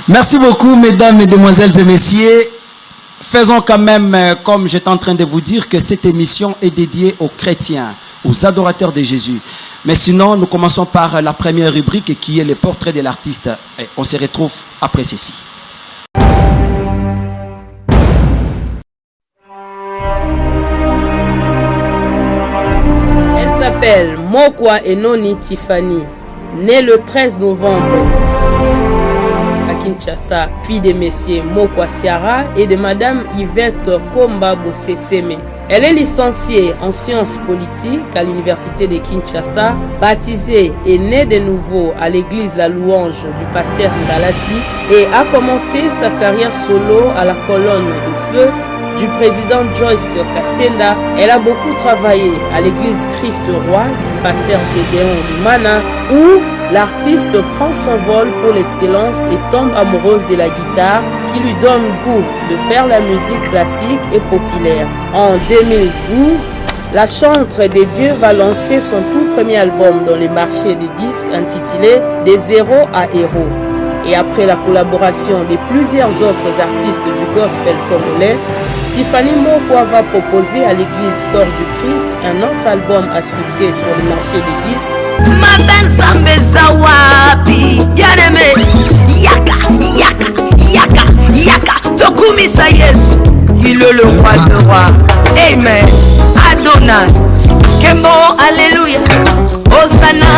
Merci beaucoup, mesdames, mesdemoiselles et messieurs. Faisons quand même, comme j'étais en train de vous dire, que cette émission est dédiée aux chrétiens, aux adorateurs de Jésus. Mais sinon, nous commençons par la première rubrique qui est le portrait de l'artiste. Et on se retrouve après ceci. Elle s'appelle Mokwa Enoni Tiffany, née le 13 novembre à Kinshasa, fille de messieurs Mokwa Siara et de madame Yvette Komba Bosseseme. Elle est licenciée en sciences politiques à l'université de Kinshasa, baptisée et née de nouveau à l'église La Louange du pasteur Ndalassi et a commencé sa carrière solo à la colonne de feu du président Joyce Kassenda. Elle a beaucoup travaillé à l'église Christ Roi du pasteur Gédéon Lumana où l'artiste prend son vol pour l'excellence et tombe amoureuse de la guitare qui lui donne goût de faire la musique classique et populaire. En 2012, la chantre des dieux va lancer son tout premier album dans les marchés des disques intitulé « Des héros à héros ». Et après la collaboration de plusieurs autres artistes du gospel congolais, Tiffany Mokwa va proposer à l'église Corps du Christ un autre album à succès sur le marché des disques. Il est le roi de roi. Amen. Adonai. Kembo, alléluia. Hosanna,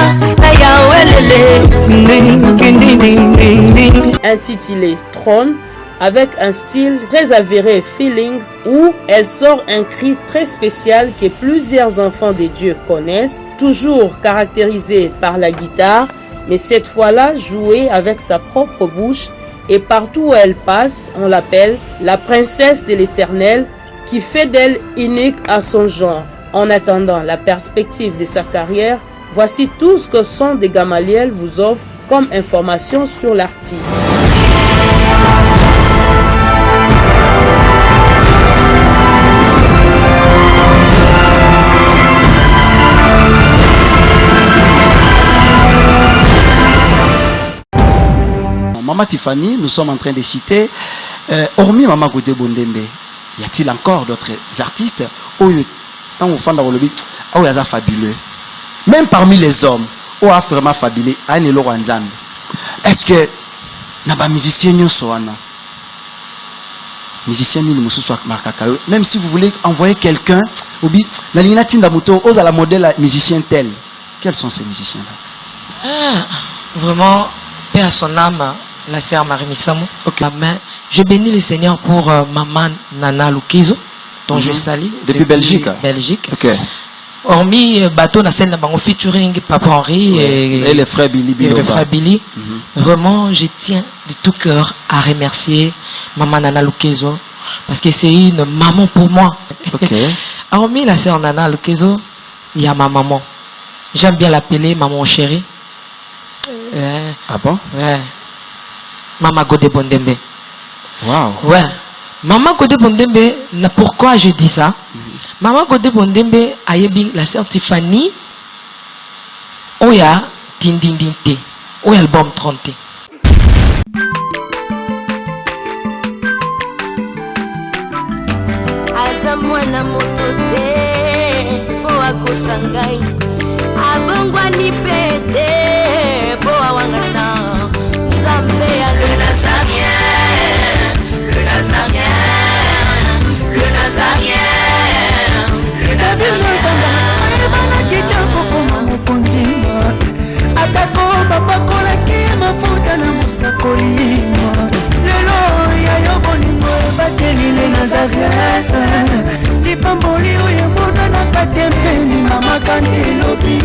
intitulé Trône, avec un style très avéré feeling où elle sort un cri très spécial que plusieurs enfants de Dieu connaissent, toujours caractérisé par la guitare, mais cette fois-là jouée avec sa propre bouche, et partout où elle passe, on l'appelle la princesse de l'Éternel qui fait d'elle unique à son genre. En attendant la perspective de sa carrière, voici tout ce que Son de Gamaliel vous offre comme information sur l'artiste. Maman Tiffany, nous sommes en train de citer, hormis Maman Godé Bondembe, y a-t-il encore d'autres artistes fabuleux? Même parmi les hommes, où a vraiment fabuleux, est-ce que les musiciens même si vous voulez envoyer quelqu'un, la modèle musicien tel, quels sont ces musiciens-là? Vraiment, paix à son âme, la sœur Marie Missamou. Okay. Je bénis le Seigneur pour maman Nana Lukizo, dont je salue. Depuis Belgique. Okay. Hormis bateau na scène de featuring Papa Henri et les frères Billy. Vraiment, je tiens de tout cœur à remercier maman Nana Lukizo parce que c'est une maman pour moi. Okay. Hormis la sœur Nana Lukizo, il y a ma maman. J'aime bien l'appeler maman chérie. Ah bon? Ouais. Maman Godé Bondembe. Wow. Ouais. Maman Godé Bondembe, pourquoi je dis ça? Maman Godé Bondembe a yebi la sœur Tiffany. Oya Tindindinte. Oya album 30. Azamwana motote Boa kosangai Abongwani pete Boa wangana Nzambe ya le Nazarien Le Nazarien Le Nazarien Le Nazarien Aibana kitoko kuma mukundima Atako babakola ki mafuta na musakolima Lelo ya yobolingo bateli le Nazarien Lipamboli uye mona na katempeni mama kandelobi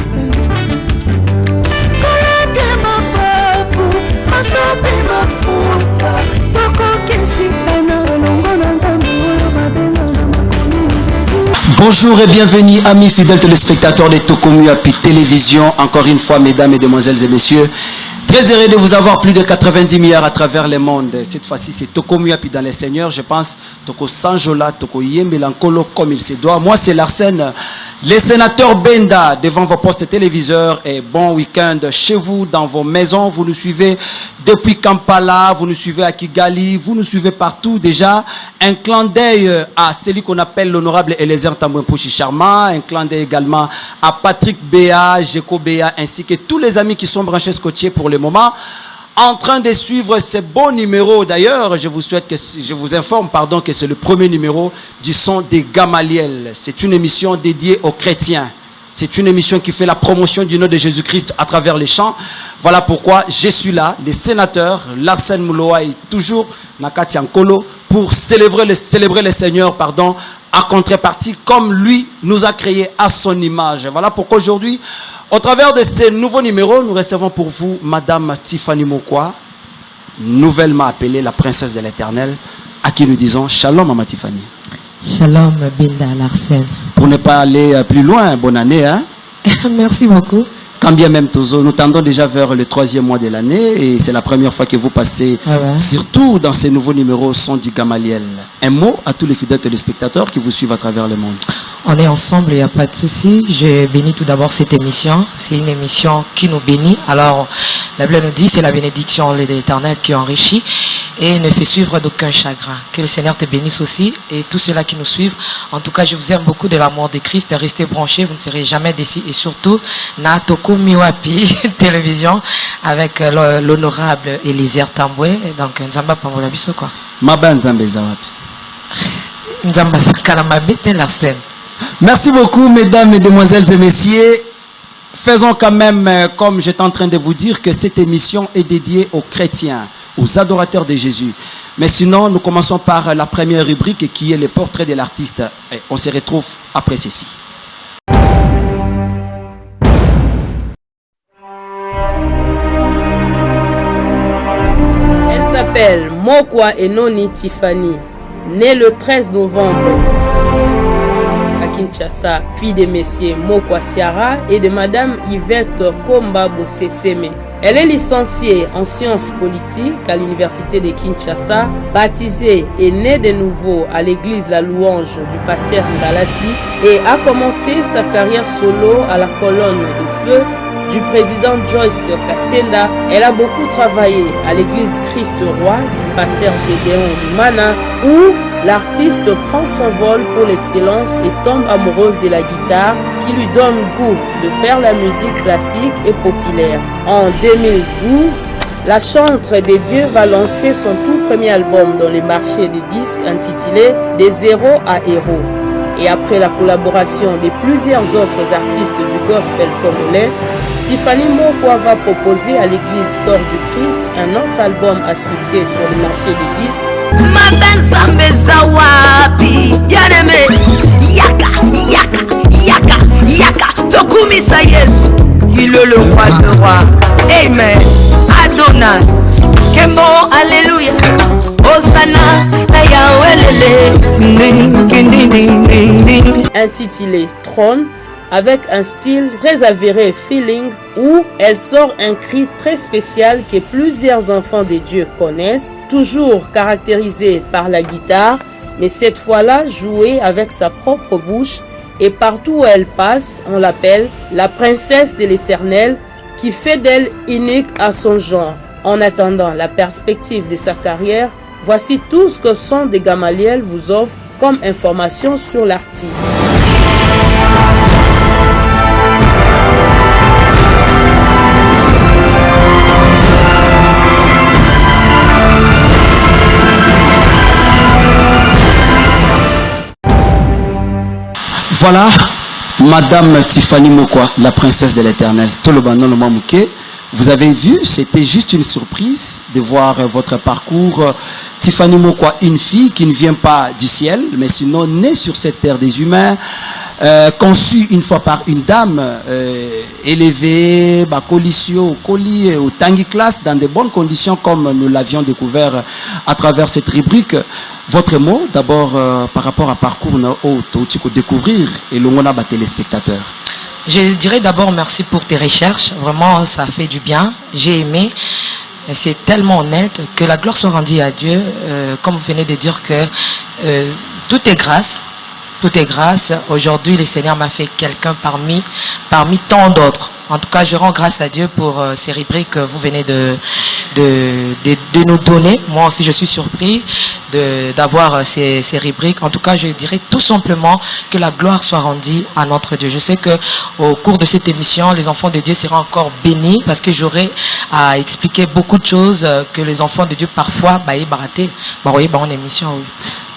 Kolabye mapapu masope mafuta Toko kesitana longo na nzambu uyo mabenga na makomi Bonjour et bienvenue amis fidèles téléspectateurs de Tokomu Api Télévision. Encore une fois mesdames, mesdemoiselles et messieurs, très heureux de vous avoir plus de 90 milliards à travers le monde. Cette fois-ci c'est Tokomu Api dans les Seigneurs. Je pense Toko Sanjola, Toko Yembelankolo comme il se doit. Moi c'est Larsen Les sénateurs Benda devant vos postes téléviseurs et bon week-end chez vous, dans vos maisons. Vous nous suivez depuis Kampala, vous nous suivez à Kigali, vous nous suivez partout déjà. Un clin d'œil à celui qu'on appelle l'honorable Eliezer Tambouemposhi Sharma, un clin d'œil également à Patrick Béa, Jeko Béa, ainsi que tous les amis qui sont branchés scotchés pour le moment, en train de suivre ces bons numéros. D'ailleurs, je vous informe que c'est le premier numéro du son des Gamaliel. C'est une émission dédiée aux chrétiens. C'est une émission qui fait la promotion du nom de Jésus-Christ à travers les chants. Voilà pourquoi je suis là, les sénateurs, Larsen Mouloaï, toujours Nakati Ankolo, pour célébrer le Seigneur, à contrepartie, comme lui nous a créé à son image. Voilà pourquoi aujourd'hui, au travers de ces nouveaux numéros, nous recevons pour vous Madame Tiffany Mokwa, nouvellement appelée la princesse de l'Éternel, à qui nous disons Shalom, Maman Tiffany. Shalom, Binda Larsen. Pour ne pas aller plus loin, bonne année. Hein? Merci beaucoup. Quand bien même, Tozo, nous tendons déjà vers le 3e mois de l'année et c'est la première fois que vous passez, surtout dans ces nouveaux numéros Son du Gamaliel. Un mot à tous les fidèles téléspectateurs qui vous suivent à travers le monde. On est ensemble, il n'y a pas de souci. Je bénis tout d'abord cette émission. C'est une émission qui nous bénit. Alors, la Bible nous dit, c'est la bénédiction de l'Éternel qui enrichit et ne fait suivre d'aucun chagrin. Que le Seigneur te bénisse aussi et tous ceux-là qui nous suivent. En tout cas, je vous aime beaucoup de l'amour de Christ. Restez branchés, vous ne serez jamais déçus. Et surtout, Natoko Miwapi télévision avec l'honorable Eliezer Tamboué. Donc, Nzamba Pambola Biso quoi. Maba Nzambe Zawapi. Nzamba Sakanamabete Larsen. Merci beaucoup, mesdames, mesdemoiselles et messieurs. Faisons quand même, comme j'étais en train de vous dire, que cette émission est dédiée aux chrétiens, aux adorateurs de Jésus. Mais sinon, nous commençons par la première rubrique qui est le portrait de l'artiste. Et on se retrouve après ceci. Elle s'appelle Mokwa Enoni Tiffany, née le 13 novembre. Kinshasa, fille de messieurs Mokwa Siara et de madame Yvette Komba Boseseme. Elle est licenciée en sciences politiques à l'université de Kinshasa, baptisée et née de nouveau à l'église La Louange du pasteur Ndalassi et a commencé sa carrière solo à la colonne de feu du président Joyce Kassenda. Elle a beaucoup travaillé à l'église Christ Roi du pasteur Gédéon Lumana où l'artiste prend son vol pour l'excellence et tombe amoureuse de la guitare qui lui donne goût de faire la musique classique et populaire. En 2012, la chantre des dieux va lancer son tout premier album dans les marchés des disques intitulé Des zéros à héros. Et après la collaboration de plusieurs autres artistes du gospel congolais, Tiffany Mokwa va proposer à l'église Corps du Christ un autre album à succès sur le marché des disques. Il est le roi de roi. Amen. Adonai. Kemo, alléluia. Hosanna, intitulé Trône, avec un style très avéré feeling où elle sort un cri très spécial que plusieurs enfants de Dieu connaissent, toujours caractérisé par la guitare, mais cette fois-là jouée avec sa propre bouche et partout où elle passe, on l'appelle la princesse de l'Éternel qui fait d'elle unique à son genre. En attendant la perspective de sa carrière, voici tout ce que Son des Gamaliel vous offre comme information sur l'artiste. Voilà, Madame Tiffany Mokwa, la princesse de l'Éternel. Tolobano no Mamouké. Vous avez vu, c'était juste une surprise de voir votre parcours. Tiffany Mokwa, une fille qui ne vient pas du ciel, mais sinon née sur cette terre des humains, conçue une fois par une dame, élevée, coli au Tanguy classe, dans de bonnes conditions comme nous l'avions découvert à travers cette rubrique. Votre mot, d'abord, par rapport à parcours, découvrir et le mot téléspectateurs. Je dirais d'abord merci pour tes recherches. Vraiment, ça fait du bien. J'ai aimé. C'est tellement honnête que la gloire soit rendue à Dieu. Comme vous venez de dire que tout est grâce. tout est grâce. Aujourd'hui, le Seigneur m'a fait quelqu'un parmi tant d'autres. En tout cas, je rends grâce à Dieu pour ces rubriques que vous venez de nous donner. Moi aussi, je suis surpris d'avoir ces rubriques. En tout cas, je dirais tout simplement que la gloire soit rendue à notre Dieu. Je sais que au cours de cette émission, les enfants de Dieu seront encore bénis parce que j'aurai à expliquer beaucoup de choses que les enfants de Dieu parfois baraté. En émission.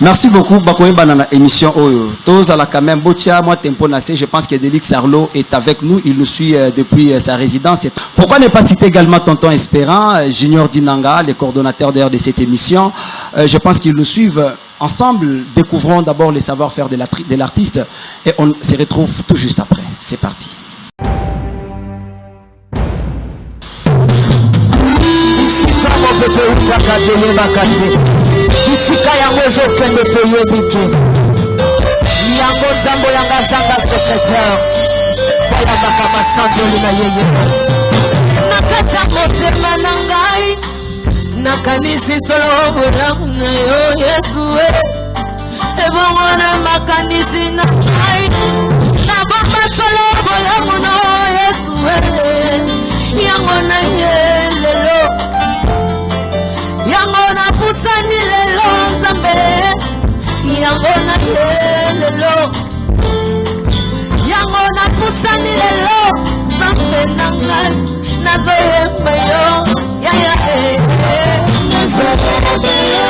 Merci beaucoup. Bakoye banana émission Oyo. Tous à la quand même Botia, moi Tempo Nassé, je pense que Delix Sarlo est avec nous. Il nous suit depuis sa résidence. Pourquoi ne pas citer également Tonton Espérant, Junior Dinanga, les coordonnateurs d'ailleurs de cette émission. Je pense qu'ils nous suivent ensemble. Découvrons d'abord les savoir-faire de l'artiste et on se retrouve tout juste après. C'est parti. Isika yango ezokende toyebi te yango nzambo yanga zanga secrétaire bayambaka masandoli na yeye na kati ya motema na ngai nakanisi solo bolamu na yo Yesu ebongo na makanisi na ngai nabomba solo bolamu na yo Yesu yango na ye lelo yango na pusani lelo nzambe yango na ye lelo yango na pusani lelo nzambe na ngai nazoyemba yo yaya nazoyemba yo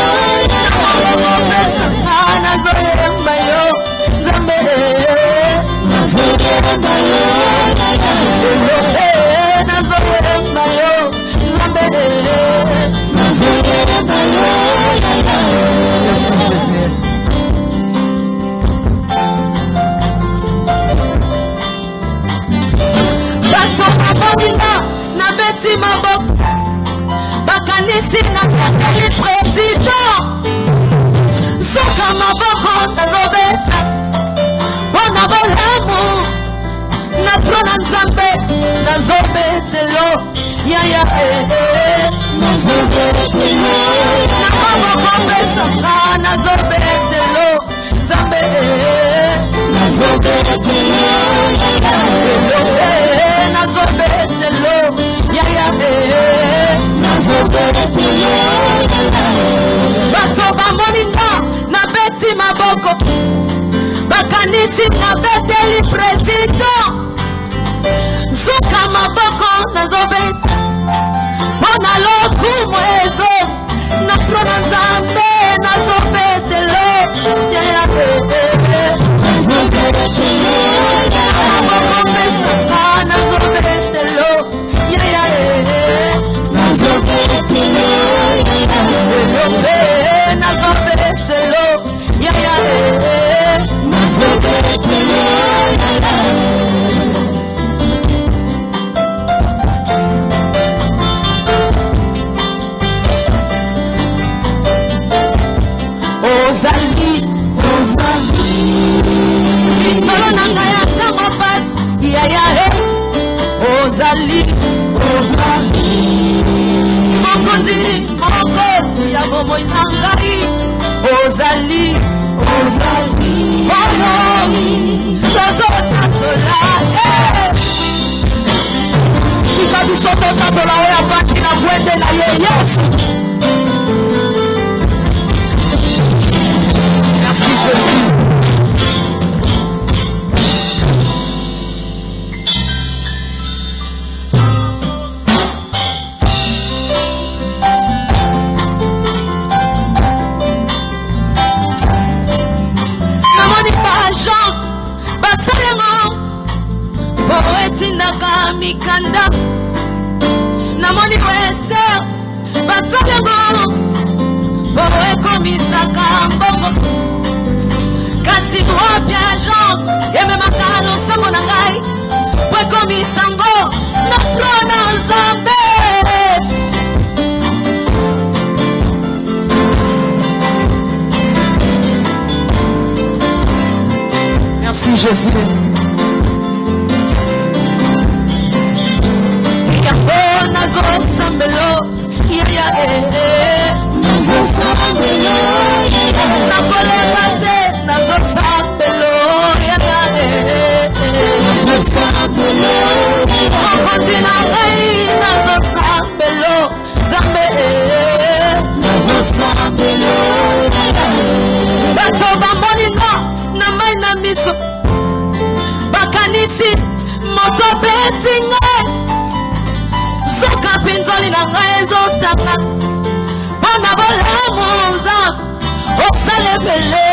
nakomopesanga nazoyemba yo nzambe nazoyemba yo elobe nazoyemba yo nzambe merci Jésus. Bato babonina na beti maboko bakanisi na kateli président soka maboko nazobeta bona bolamu na trona nzambe nazobetelo yaya nazobetelo nakomokopesanga nazobetelo nzambe nazobetelo elobe nazobetelo yaya nazobetelo bato bamoninga na beti maboko bakanisi na beteli président zuka maboko nazobeta mpona lokumu ezo na trona nzambe nazobetelo yaya namokopesanga nazobetelo yaya elobe nazobetelo yaya ozali misolo na ngai ya ntango pasi yaya ozali mokonzi mokoti ya bomoi na ngai ozali oyo tozotatola sika biso totatola oyo avandi na bwende na ye Yesu. Merci Jésus. Namoni pas agence basalema boetinaka mikanda namoni Esther basalema boekomisaka mbongo kasi wapi agence ememaka losango na ngai boekomisango na trona nzambe merci Jésus. Yako nazosambelo yaya nazosambelo nakolemba te nazosambelo Koti na ngai nazo sambelo Zambe nazo sambelo Bato ba moninga na mai na miso Bakanisi moto betinga Zoka pinzoli na ngai zotanga Wana bolamu Zambe Osalebele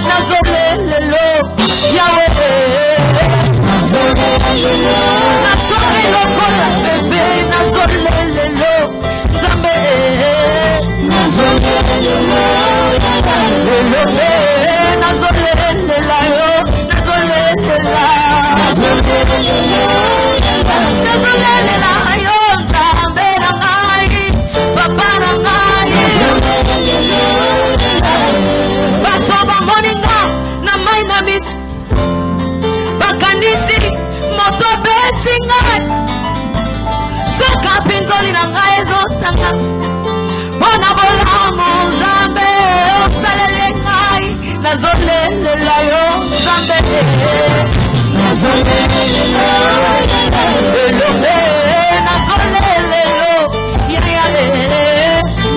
nazolelelo Yahweh Nazole lokola bebe nazolelelo Zambe nazolelelo Elome nazolelela yo Nazolelela Nazolelela yo Zambe na ngai Papa na ngai Batoba moninga na mai na miss Bakanisi moto betinga Soka pinzoli na ngai zotanga Bona bolamu Zambe Osalele ngai Nazolelela yo Zambe Nazolelela Elome Nazolelelo Yayale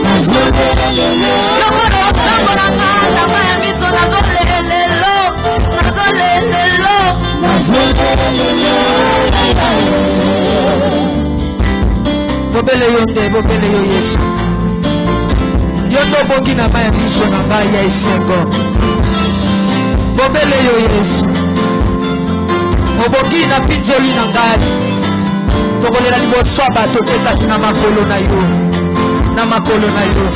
Nazolelelo Yokoro sambo na ngai na maya miso Nazolelelo Nazolelelo Nazolelelo Bobele yonde, bobele yo Yesu Yondo bongi na maya miso na ngai ya isengo Bobele yo Yesu Obongi na pinjoli na ngai Tokolela liboso bato tekasi na makolo na yo Na makolo na yo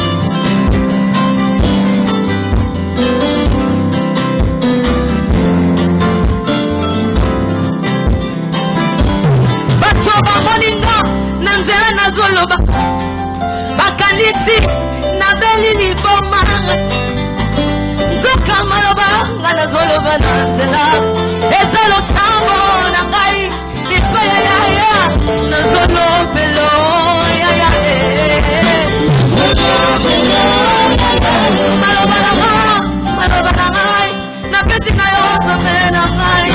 Bato ba moninga na nzela na zoloba Bakanisi na beli liboma Nzoka maloba nga na zoloba na nzela Ezalo sambo na ngai Ipa ya na zolobelo ya Maloba na ngai Na peti na yo tome na ngai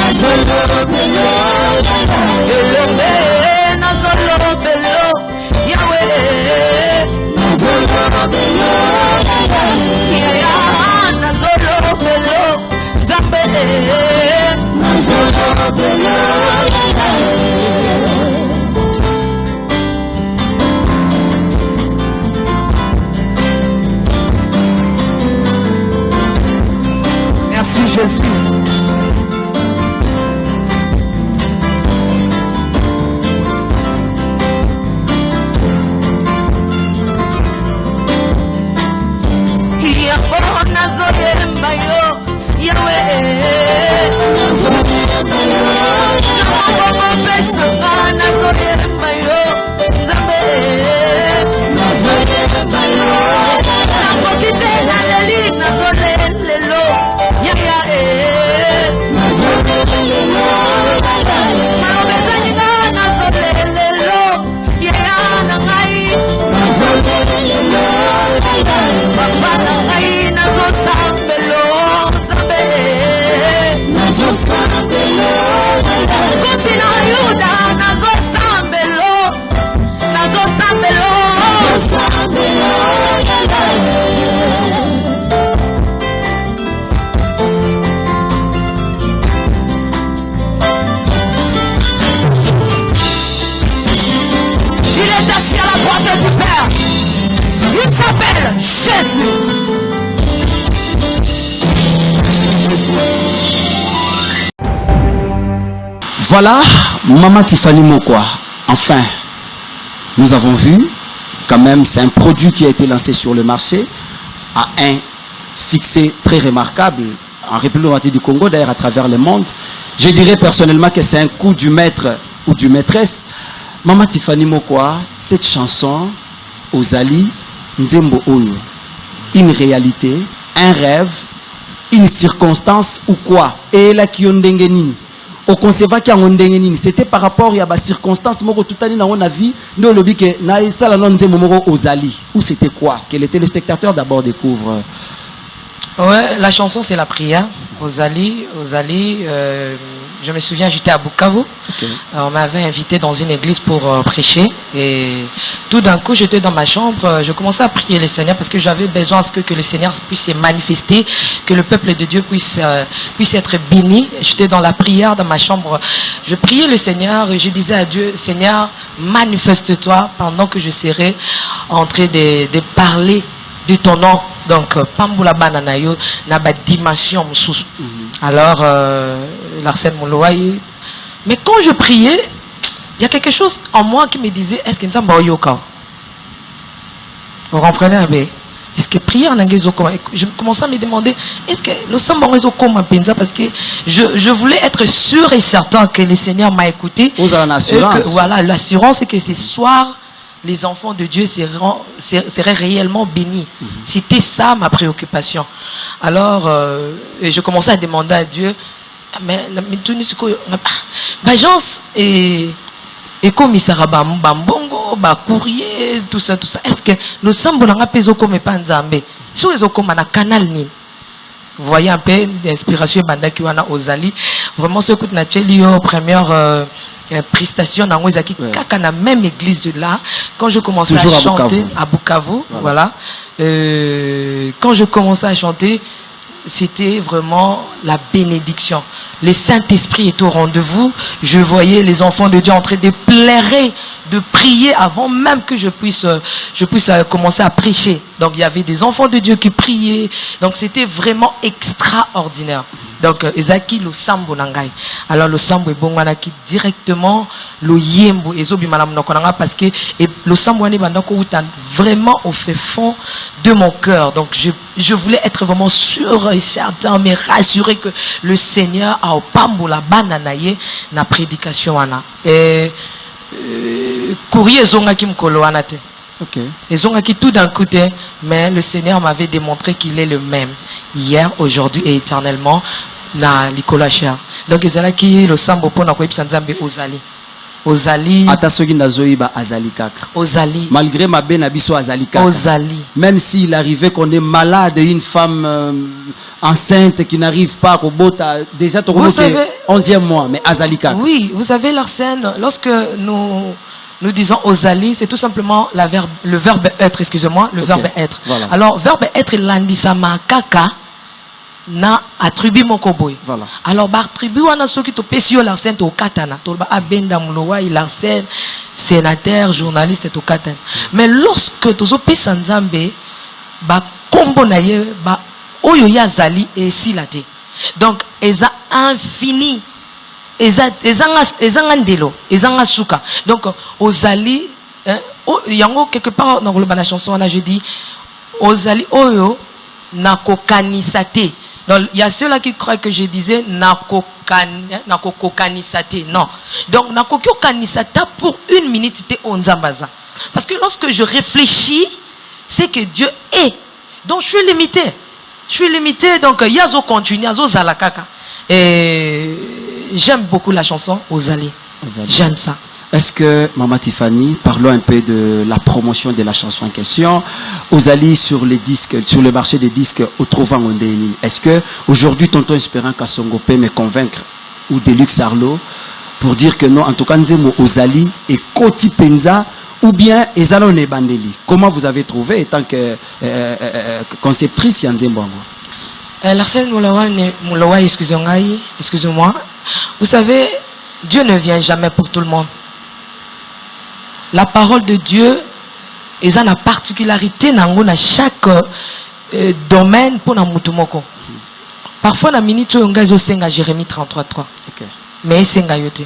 Elombe na zolobelo Yahweh Nazolobelo Nazolobelo Zambe Nazolobelo Merci Jésus. Nazoyemba yo Yahweh Nazoyemba yo Nazoyemba Nazoyemba yo Zambe Nazoyemba yo Nakokite na leli Nazolelelo Yahweh Nazolelelo Malobeza nyinga Nazolelelo Yahweh na ngai Nazolelelo Papa na ngai Nazosambelo Zambe Nazosambelo Kosi na Yuda Nazosambelo Nazosambelo Nazosambelo Il est assis à la droite du Père. Il s'appelle Jésus. Voilà, Maman Tiffany Mokwa. Enfin, nous avons vu, quand même, c'est un produit qui a été lancé sur le marché à un succès très remarquable en République démocratique du Congo, d'ailleurs à travers le monde. Je dirais personnellement que c'est un coup du maître ou du maîtresse. Maman Tiffany Mokwa, cette chanson, Ozali, Nzembo Oyo, une réalité, un rêve, une circonstance ou quoi? Et là qui ont au conserva qui ont c'était par rapport à la circonstance moko tout année dans la vie nous le que na sala non Nzembo Ozali ou c'était quoi que les téléspectateurs d'abord découvrent. Ouais, la chanson c'est la prière. Ozali, Je me souviens, j'étais à Bukavu. On m'avait invité dans une église pour prêcher. Et tout d'un coup, j'étais dans ma chambre. Je commençais à prier le Seigneur parce que j'avais besoin à ce que le Seigneur puisse se manifester, que le peuple de Dieu puisse être béni. J'étais dans la prière dans ma chambre. Je priais le Seigneur et je disais à Dieu, Seigneur, manifeste-toi pendant que je serai en train de parler de ton nom. Donc, Pamboula Bananayo n'a pas de dimension. Alors, Larsen Moulouaï. Mais quand je priais, il y a quelque chose en moi qui me disait, est-ce que nous sommes yoka? Vous comprenez un peu? Est-ce que prier en anglais, je commençais à me demander, est-ce que nous sommes en réseau comme parce que je voulais être sûr et certain que le Seigneur m'a écouté. Vous avez l'assurance. Voilà, l'assurance, c'est que ce soir, les enfants de Dieu seraient réellement bénis. C'était ça ma préoccupation. Alors, je commençais à demander à Dieu, mais l'agence et comme il sera bambongo, courrier, tout ça. Est-ce que nous sommes dans un pays comme Panzambe? Si nous sommes dans un canal, vous voyez un peu d'inspiration Bandakiwana Ozali. Vraiment, ce que nous avons première prestation dans la même église de là. Quand je commençais à chanter à Bukavu, voilà. Quand je commençais à chanter, c'était vraiment la bénédiction. Le Saint-Esprit est au rendez-vous. Je voyais les enfants de Dieu en train de pleurer, de prier avant même que je puisse commencer à prêcher. Donc il y avait des enfants de Dieu qui priaient. Donc c'était vraiment extraordinaire. Donc Ezaki le sambo nangai. Alors le sambo est bon qui directement le yembo ezobi malam nokonanga parce que le sambo ani bandako utan vraiment au fait fond de mon cœur. Donc je voulais être vraiment sûr et certain, mais rassuré que le Seigneur a au pambo la bananaye na prédication wana. Et courrier zonga kim kolo anate. Ok. Et zonga qui tout d'un coup, mais le Seigneur m'avait démontré qu'il est le même hier, aujourd'hui et éternellement na likola cher. Donc ezala ki le sambo pona ko episa nzambe Ozali Atasogi nazoiba azali kaka. Ozali Malgré ma benabiso azali kaka. Ozali. Même s'il arrivait qu'on est malade, une femme enceinte qui n'arrive pas au bota, déjà tu savez 11e mois, mais azali kaka. Oui, vous savez l'arsène, lorsque nous disons Ozali, c'est tout simplement le verbe être, excusez-moi, le verbe être. Voilà. Alors, verbe être, landisama kaka na attribue mon koboy. Voilà. Alors, bah attribue wana soki to pesio l'arsène to katana, to ba abenda mulowa l'arsène, sénateur, journaliste to katana. Mais lorsque to zo pesa nzambe, ba kombo na ye ba oyo ya zali et silate. Donc, eza infini. Ezanga suka. Donc, Ozali, yango quelque part dans la chanson, on a je dis, Ozali oyo nako kanisate. Donc, il y a ceux-là qui croient que je disais nako kanisate. Non. Donc, nako kanisata pour une minute te onzambaza. Parce que lorsque je réfléchis, c'est que Dieu est. Donc, je suis limité. Donc, yazo continue, yazo zalakaka. Et j'aime beaucoup la chanson Ozali. J'aime ça. Est-ce que, Maman Tiffany, parlons un peu de la promotion de la chanson en question. Ozali sur les disques, sur le marché des disques au Trouvant Ondeni. Est-ce que aujourd'hui, Tonton Espérant Kassongo peut me convaincre, ou Deluxe Arlo, pour dire que non, en tout cas, Nzemo Ozali et Koti Penza, ou bien Ezalone Bandeli? Comment vous avez trouvé, étant que conceptrice Yanzembo? L'arsène Moulawa, excusez-moi. Vous savez, Dieu ne vient jamais pour tout le monde. La parole de Dieu est une particularité dans chaque domaine pour la mutumoko. Parfois, na minute on gazo senga Jérémie 33:3. Mais senga yote.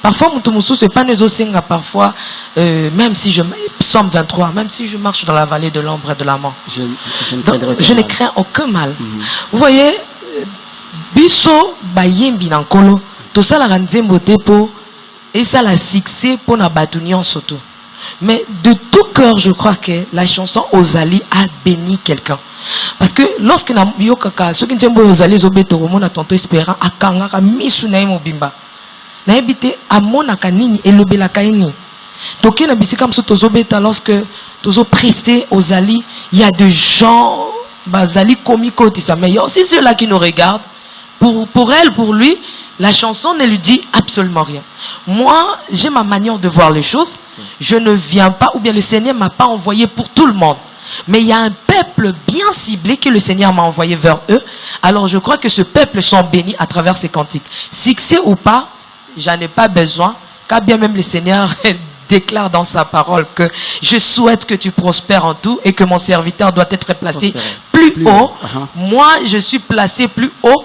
Parfois, mutumusu c'est pas nezo senga parfois même si je Psaume 23, même si je marche dans la vallée de l'ombre et de la mort. Je ne crains aucun mal. Vous voyez, biso bayembi nankolo to sala nzembo te po et ça la succès pour na batunion soto. Mais de tout cœur, je crois que la chanson Ozali a béni quelqu'un. Parce que lorsque na yokaka ceux qui nzembo Ozali zobeto mona tonto espérant akanga misu na mobimba. Na ebité amona kanini elobela kaini. Toki na bisika msoto zobeta lorsque tozo presté Ozali, il y a des gens bazali komiko tisa mais il y a aussi ceux-là qui nous regardent pour elle, pour lui, La chanson ne lui dit absolument rien. Moi, j'ai ma manière de voir les choses. Je ne viens pas, ou bien le Seigneur ne m'a pas envoyé pour tout le monde. Mais il y a un peuple bien ciblé que le Seigneur m'a envoyé vers eux. Alors je crois que ce peuple sont bénis à travers ces cantiques. Succès ou pas, j'en ai pas besoin. Car bien même le Seigneur déclare dans sa parole que je souhaite que tu prospères en tout et que mon serviteur doit être placé plus haut. Moi, je suis placé plus haut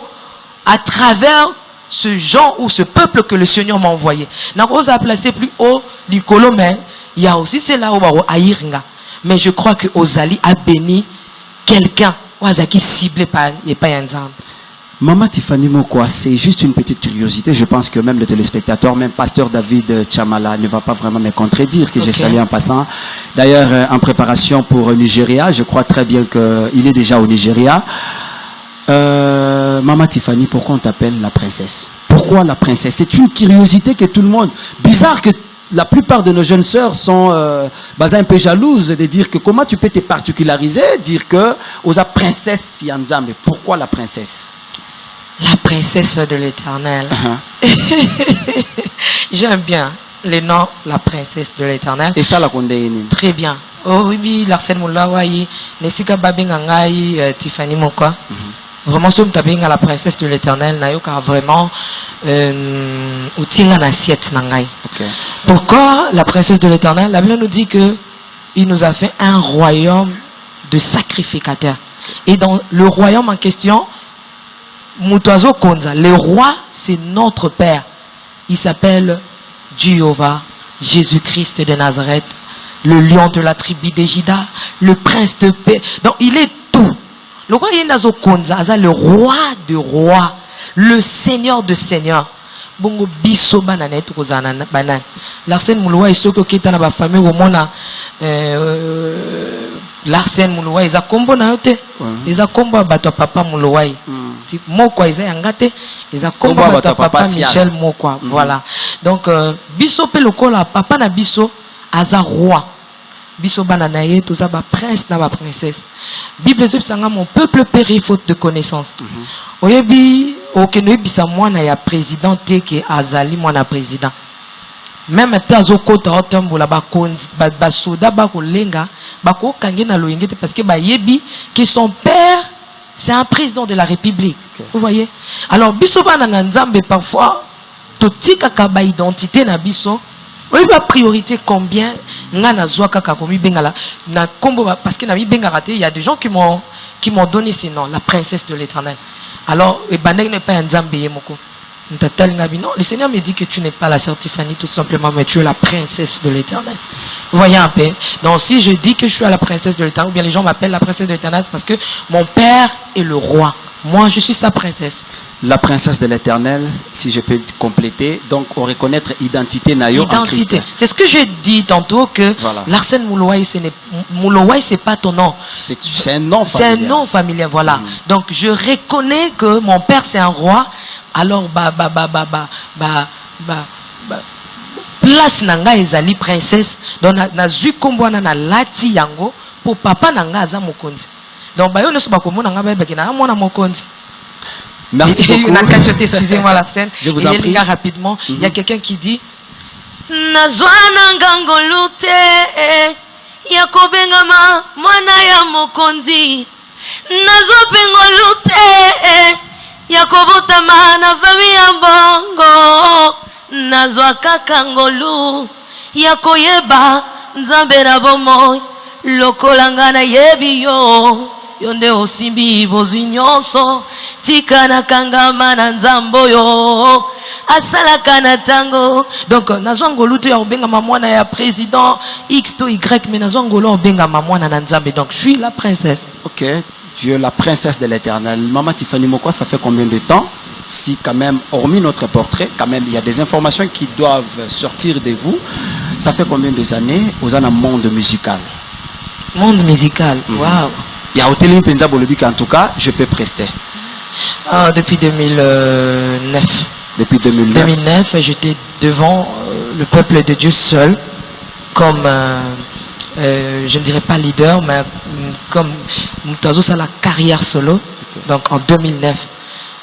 à travers ce genre ou ce peuple que le Seigneur m'a envoyé. On a placé plus haut du Colomé. Il y a aussi cela au Aïringa. Mais je crois que Ozali a béni quelqu'un qui ciblé par et pas un exemple. Maman Tiffany Mokwa, c'est juste une petite curiosité. Je pense que même le téléspectateur, même pasteur David Chamala ne va pas vraiment me contredire que j'ai salué en passant. D'ailleurs, en préparation pour Nigeria, je crois très bien qu'il est déjà au Nigeria. Maman Tiffany, pourquoi on t'appelle la princesse? Pourquoi la princesse? C'est une curiosité que tout le monde... Bizarre que la plupart de nos jeunes sœurs sont un peu jalouses de dire que comment tu peux te particulariser, dire que aux princesse Yanza, mais pourquoi la princesse? La princesse de l'Éternel. J'aime bien le nom, la princesse de l'Éternel. Et ça, la condamne. Très bien. Oh oui, Larsen Moulawaï, Nesika Babingangaï, Tiffany Mokwa. Vraiment, si tu as la princesse de l'Éternel, Nayoka vraiment outil en assiette nangai. Pourquoi la princesse de l'Éternel? La Bible nous dit que il nous a fait un royaume de sacrificateurs. Et dans le royaume en question, Mutoazo Konza, le roi, c'est notre Père. Il s'appelle Jéhovah, Jésus-Christ de Nazareth, le lion de la tribu de Juda, le prince de paix. Donc, il est tout. Le roi Yenazo Konza, le roi de rois, le seigneur de seigneurs. Bongo biso bananet kozana banan. Larsen Mouloua et ceux qui étaient dans la famille au monde Larsen Mouloua ils a combo na yote. Ils a combo bato papa Mouloua. Mokwa ils a ngate. Ils a combo bato papa Michel Mokwa. Voilà. Donc biso pe lokola papa na biso aza roi. Biso bananaye tout ça ba prince na ba princesse. Bible sanga mon peuple périt faute de connaissance. Oyebi okeno bisa mwana ya président te ke azali mwana président. Même tazo kota otambola ba soda ba kolenga ba ko kangi na loyengete parce que ba yebi que son père c'est un président de la République. Vous voyez? Alors biso bana na nzambe parfois totika ka ba identité na biso. Oui, la priorité combien ngana zwaka ka komi bengala na kombo parce que na mi bengara te il y a des gens qui m'ont donné ce nom, la princesse de l'Éternel. Alors Ebanek n'est pas un Zambie moko. Non, le Seigneur me dit que tu n'es pas la sœur Tiffany tout simplement, mais tu es la princesse de l'Éternel. Voyez un peu. Donc si je dis que je suis la princesse de l'Éternel, ou bien les gens m'appellent la princesse de l'Éternel parce que mon père est le roi. Moi, je suis sa princesse. La princesse de l'Éternel, si je peux compléter, donc on reconnaître identité nayo en Christ. C'est ce que j'ai dit tantôt que voilà. Larsen Moulouaï, c'est pas ton nom. C'est un nom familier. C'est un nom familier, voilà. Donc je reconnais que mon père c'est un roi. Alors place nanga ezali princesse. Donc na zu kombwana na lati yango pour papa nanga aza mokonzi. Donc bayo ne so ba komona nga ba na mwana mokonzi. Merci beaucoup. Excusez-moi Larsen. Je vous en prie. Rapidement, il y a quelqu'un qui dit Nazwana ngangolute yakobengama mwana ya mokonzi nazopengolute yakobotama na famille mbongo nazwa kakangolu yakoyeba nzambe na bomo lokolanga na yebi yo yonde osimbi bozwi nyonso tikana kangama na nzambo yo asalaka na tango. Donc nazwa ngolu te ya obengama mwana ya président X to Y, mais nazwa ngolu obengama mwana na nzambe. Donc je suis la princesse. Ok, tu es la princesse de l'Éternel. Maman Tiffany Mokwa, ça fait combien de temps? Si quand même, hormis notre portrait, quand même il y a des informations qui doivent sortir de vous. Ça fait combien d'années aux un monde musical? Monde musical, waouh. Il y a Hôtel Penza Bolobik, en tout cas, je peux prester. Depuis 2009. Depuis 2009. 2009, j'étais devant le peuple de Dieu seul, comme, je ne dirais pas leader, mais comme Moutazo, ça la carrière solo. Okay. Donc en 2009.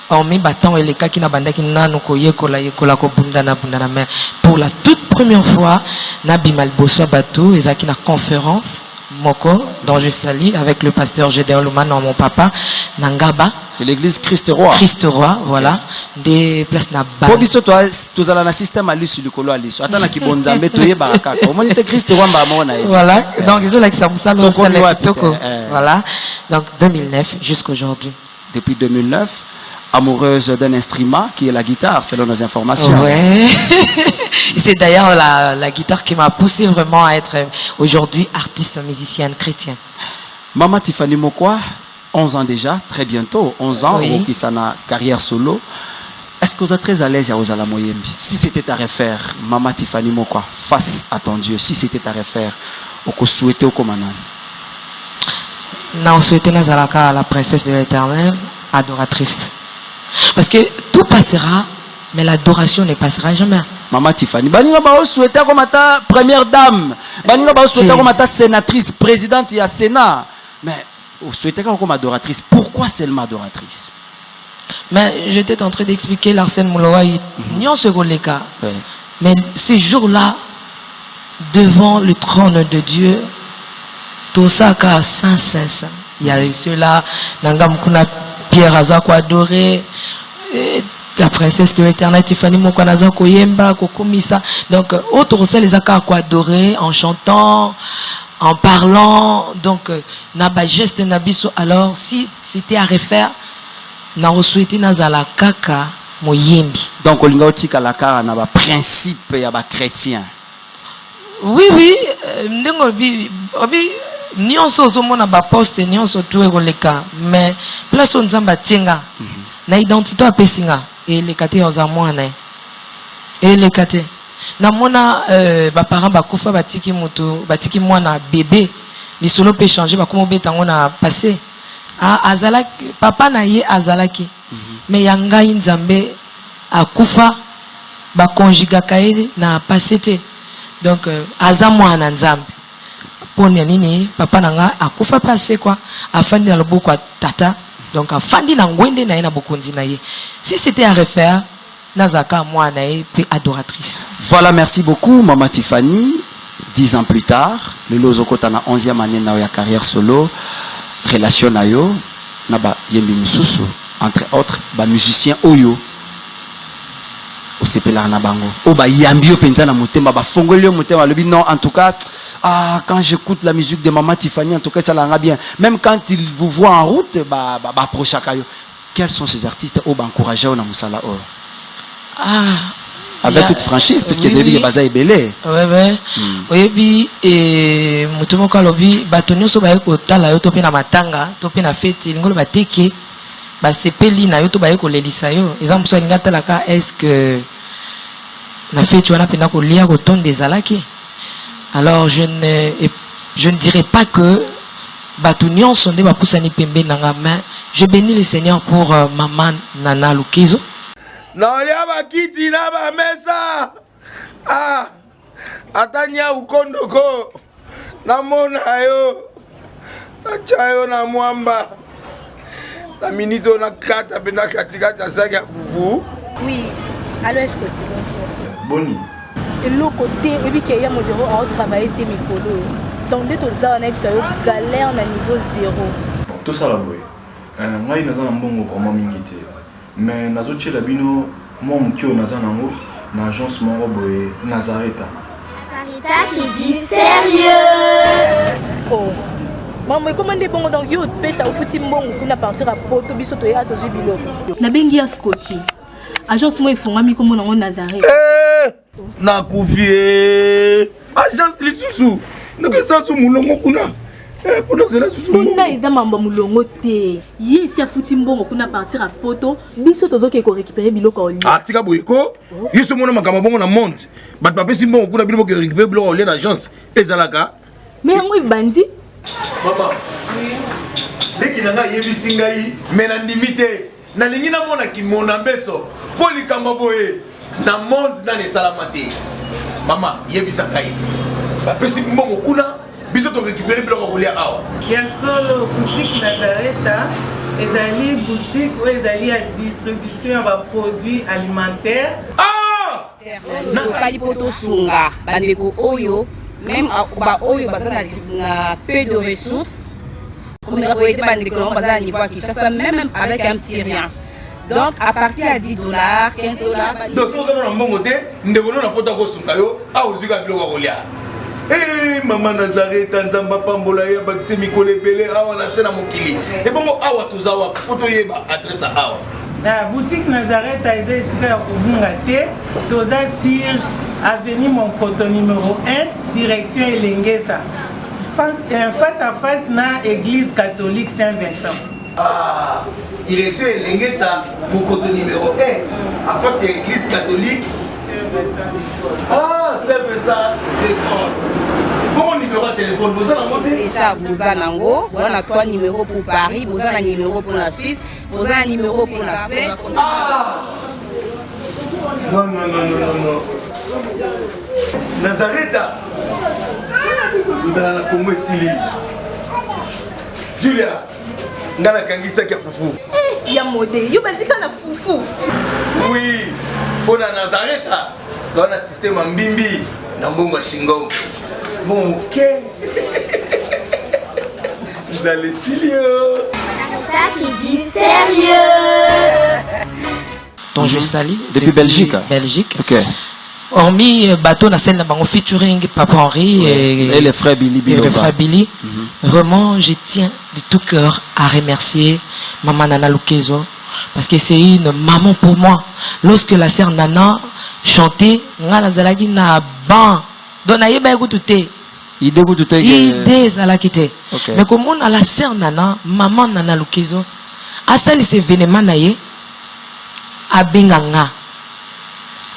en mi battant et les cas qui n'a banda qui n'a nous koye kola ko bundana mais pour la toute première fois na bimal bosso bateau et qui na conférence moko dont je salue avec le pasteur Gédéon Lumano mon papa Nangaba de l'église Christ Roi. Christ Roi, voilà, des places na ba. Pour biso toi tous ala na système ali sur le colo ali. Attends na ki bonzambe toye baraka. Comment était Christ Roi mba mona. Voilà, donc ils ont là que ça voilà. Donc 2009 jusqu'aujourd'hui. Depuis 2009, amoureuse d'un instrument qui est la guitare selon nos informations. Ouais. C'est d'ailleurs la guitare qui m'a poussé vraiment à être aujourd'hui artiste musicienne chrétien. Maman Tiffany Mokwa, 11 ans déjà, très bientôt, 11 ans, oui. Qui s'en a carrière solo. Est-ce que vous êtes très à l'aise à Ozala Moyembi? Si c'était à refaire, Maman Tiffany Mokwa, face à ton Dieu, si c'était à refaire, on souhaitait au commandant. Non, souhaiter Nazalaka, la princesse de l'Éternel, adoratrice. Parce que tout passera, mais l'adoration ne passera jamais. Maman Tiffany, baninga ba souhaiter comme ta première dame, baninga ba souhaiter comme ta sénatrice, présidente et à Sénat, mais vous souhaitez comme adoratrice. Pourquoi seulement adoratrice? Mais j'étais en train d'expliquer l'Arsène Mouloua, n'y en ce cas. Mais ces jours-là, devant le trône de Dieu, tout ça qu'à Saint. Il y a ceux-là, Nangamkuna Pierre Azako adoré, la princesse de l'Éternel, Tiffany Mokwanaza Koyemba, Kokomisa. Donc, autre ça, les Aka adoré en chantant, en parlant. Donc, Naba geste Nabiso. Alors, si c'était à refaire, na souhaité Nazala Kaka Moyembi. Donc, on a dit que la cara n'a pas principe et pas chrétien. Oui. Nyonso ozomona ba poste nyonso tout ekoleka mais place on nzamba tienga na identité apesinga et les kate oza mwana et les kate na mona ba parents ba kufa batiki moto batiki mwana bébé lisolo peut changer ba komo betango na passé azalaki papa na ye azalaki mais yanga nzambe akufa ba conjuga kaye na passé te donc aza mwana nzambe. Nini papa nanga akufa passé quoi afandi na loboko tata donc afandi na ngwende na ina bokondi na ye si c'était à refaire nazaka moi na ye pe adoratrice. Voilà, merci beaucoup Maman Tiffany. 10 ans plus tard le lozokota na 11e année na ya carrière solo relation na yo na ba yembi mususu entre autres ba musicien oyo osepela na bango o ba yambi yo penza na motema ba fongoli yo motema lobi non en tout cas quand j'écoute la musique de Maman Tiffany en tout cas ça l'a bien même quand il vous voit en route ba prochaka yo. Quels sont ces artistes au ba encourager na musala o avec toute franchise parce que début baza ebele oui et mutumo ka lobi batonyo so ba ko tala yo to pe na matanga to pe na fête ngolo bateke ba sepeli na yo to ba ko lelisa yo exemple so ngata la ka est-ce que na fête wana pena ko lia ko ton des alaki. Alors je ne dirais pas que batonyo sont des bapusani pembe nanga mais je bénis le Seigneur pour maman Nana Lukizo. Naolia bakiti na ba mesa. Atanya ukondoko. Na mona yo. Na chayo na mwamba. Na minito na kata bena katika saka fufu. Oui. Allô, est-ce que tu bonjour. Boni. Et le côté et puis qu'il y a mon bureau à travailler tes micros. Donc dès que ça on a eu galère na niveau 0. Tout ça là boy. Ngai naza na mbongo vraiment mingi te. Mais nazoche la bino moi mukio naza nango na agence moko boye Nazareta. Sarita c'est du sérieux. Oh. Maman comment des bongo donc yo pesa au futi mbongo kuna partir à poto biso to ya to jubilo. Na bengi ya Scotty. Agence moi ifungami comme nango Nazareta. Na kufie. Agence lisusu. Naka sansu mulongo kuna. Kuna eza mamba mulongo te. Ye si afuti mbongo kuna partir à poto, biso tozoke ko récupérer biloko oli. Tika boyeko, yeso mona makamba bongo na monte. Bat papé si mbongo kuna biloko récupérer biloko oli na agence ezalaka. Mais yango bandi. Maman. Leki nanga yebisi ngai, mais na limité. Na lingi na mona ki mona mbeso. Poli kamba boye na monte na ne salamate. Maman, yebisa ngai. Papé si mbongo kuna biso to récupérer biloko kolia awa. Ya solo boutique Nazareta ezali boutique ou ezali à distribution de produits alimentaires. Osali poto sunga bandeko oyo même ba oyo bazana na peu de ressources comme la boîte bandeko on bazana niveau à Kinshasa même avec un petit rien. Donc à partir à $10, $15. Donc si on a un bon côté, nous devons na poto ko sunga yo a ozuka biloko kolia. Eh maman Nazareth Nzamba pambola ya bakise mikole belé awa na sena mokili. Et bon awa tozawa poto yeba adresse awa. La boutique Nazareth a été ici à Kubungate, Toza sur avenue Monkoto numéro 1, direction Elengesa. Face à face na église catholique Saint-Vincent. Ah, direction Elengesa, Monkoto numéro 1, à face à l'église catholique Saint-Vincent. Ah, Saint-Vincent d'école. Bon numéro de téléphone, vous avez monté déjà, vous avez on a 3 numéros pour Paris, vous avez un numéro pour la Suisse, vous avez un numéro pour la Suède. Ah non. Nazareth, vous avez la Congo ici. Julia, vous avez un qui a foufou. Il y a modé, il y a un foufou. Oui, pour la Nazareth, tu as un système en bimbi, dans Bongo Shingo. Bon, ok. Vous allez sérieux. Ça, c'est du sérieux. Donc je salue. Depuis Belgique. Belgique. Ok. Hormis bateau na scène en featuring Papa Henri et les frères Billy. Et les frères Billy. Vraiment, je tiens de tout cœur à remercier Maman Nana Lukezo parce que c'est une maman pour moi. Lorsque la sœur Nana chantait, ngana zalagi na ban. Donc na yeba écouter. Idée ça quitté. Mais comme on a la sœur Nana, maman Nana Lukezo, à ça les événements naie à Benganga.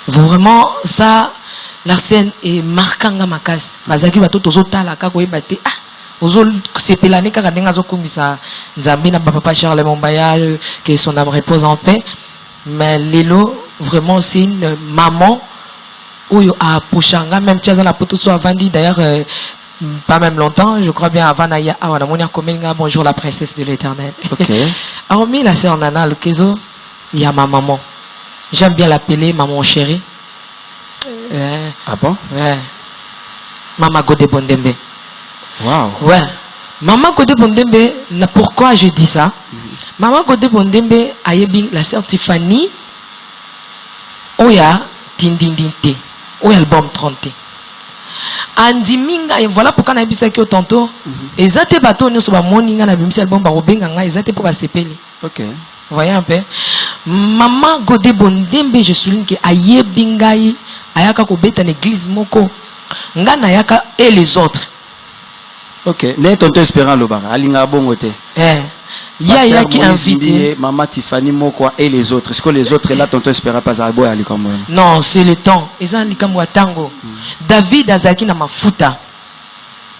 Vraiment ça la scène est marquant à ma casse. Bazaki bato tozota la kako ebate ah ozol sepelane kaka ndenga zo kumisa nzambe na papa Charles Mombaya que son âme repose en paix. Mais Lelo vraiment c'est une maman où à Pochanga même tiens la poto soit vandi d'ailleurs pas même longtemps je crois bien avant Naya awana monia komenga bonjour la princesse de l'Éternel. OK. Alors mais la sœur Nana Lukezo il y a ma maman. J'aime bien l'appeler maman chérie. Ah bon? Ouais. Maman Godé Bondembe. Wow. Ouais. Maman Godé Bondembe, pourquoi je dis ça? Maman Godé Bondembe a la sœur Tiffany. Oya Tindindinte. Oya album 30. Andiminga et voilà pourquoi na bisa ki tantôt. Ezate bato nyoso ba moninga na bimisa album ba robenga nga ezate pour ba sepeli. OK. Voyez un peu. Maman Godé Bondembe, je souligne que aye bingai ayaka ko beta l'église moko ngana ayaka et les autres. OK. Né tonton espérant le bar alinga bongote. Ya qui invité maman Tiffany moko et les autres. Est-ce que les autres là tonton espérant pas albo ali comme moi? Non, c'est le temps. Ezan likamwa tango. David azaki na mafuta.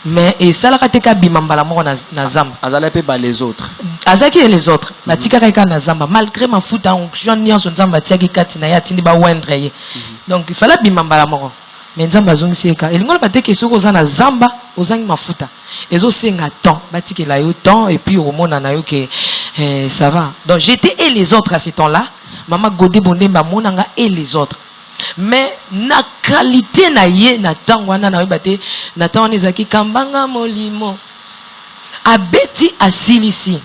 Mais et ça la kateka bimambala moko na zamba. Azala pe ba les autres. Azaki et les autres. La tika kaika na zamba malgré mafuta onction ni son zamba tiaki kati na ya tindi ba wendre ye. Donc il fallait bimambala moko. Mais nzamba zongi seka. Elingola bateke soko za na zamba ozangi mafuta. Ezo senga temps, batike la yo temps et puis au mona na yo que ça va. Donc j'étais et les autres à ce temps-là. Maman Godé Bondemba monanga et les autres. Mais na qualité na ye na tango wana na bate na tango ezaki kambanga molimo abeti asilisi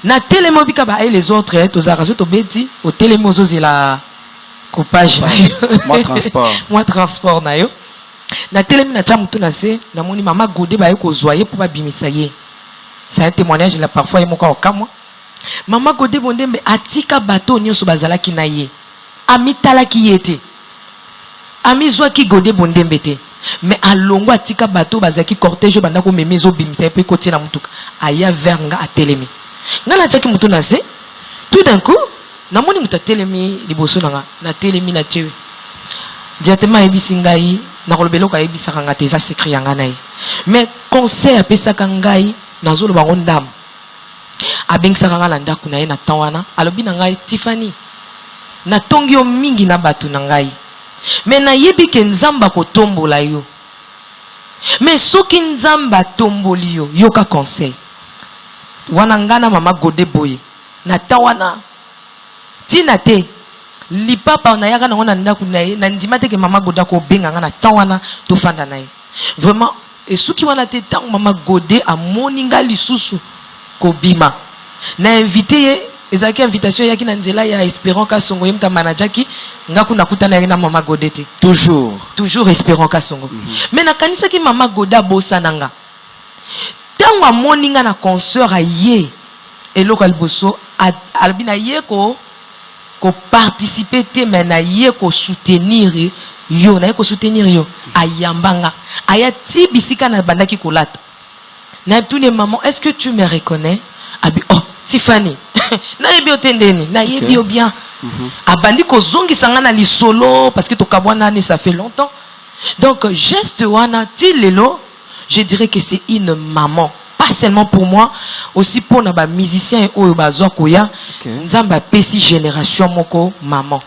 na telemo bika ba et les autres tozara zo to beti au telemo zo zela coupage moi transport na yo na telemi na chamutu na se na moni mama Godé ba ko zoyer pour ba bimisa ye. C'est un témoignage là parfois et moka okamwa mama Godé Bondembe atika bato nyoso bazalaki na ye amitala ki yete amizwa ki Godé Bondembe te mais alongo atika bato bazaki cortège banda ko memezo bimisa pe côté na mutuka aya veranga atelemi ngala tchaki mutu na se tout d'un coup na moni muta telemi liboso na telemi na tchewe directement ebisingai na kolobelo ka ebisaka ngate za secret yanga nayi mais conseil apesaka ngai nazolo bango ndam abengisaka ngala ndaku na ye na tawana alobi na ngai Tiffany na tongi yo mingi na batu na ngai mais na yebi ke nzamba ko tombola yo mais soki nzamba tomboli yo yoka conseil wana ngana mama Godé boye na tawana tina te lipapa na yaka na ngona ndaku na ndima te ke mama goda ko benga na tawana to fanda na ye vraiment et soki wana te tant mama godé a moninga lisusu ko bima na invité ezaki invitation yaki na nzela ya espérant ka songo yemta manajaki ngaku nakuta na na mama godé te toujours espérant ka songo mais na kanisa ki mama goda bosa nanga tango moninga na concert a ye eloko alboso albina ye ko participer te mais na ye ko soutenir yo na ye ko soutenir yo ayambanga ayati bisika na bandaki kolata na tous les mamans est-ce que tu me reconnais abi oh Tiffany na yebi otendeni na yebi bien abandi ko zongi sangana li solo parce que to kabwana ni ça fait longtemps donc geste wana tilelo je dirais que c'est une maman pas seulement pour moi aussi pour na ba musicien oyo bazwa koya nzamba pesi génération moko maman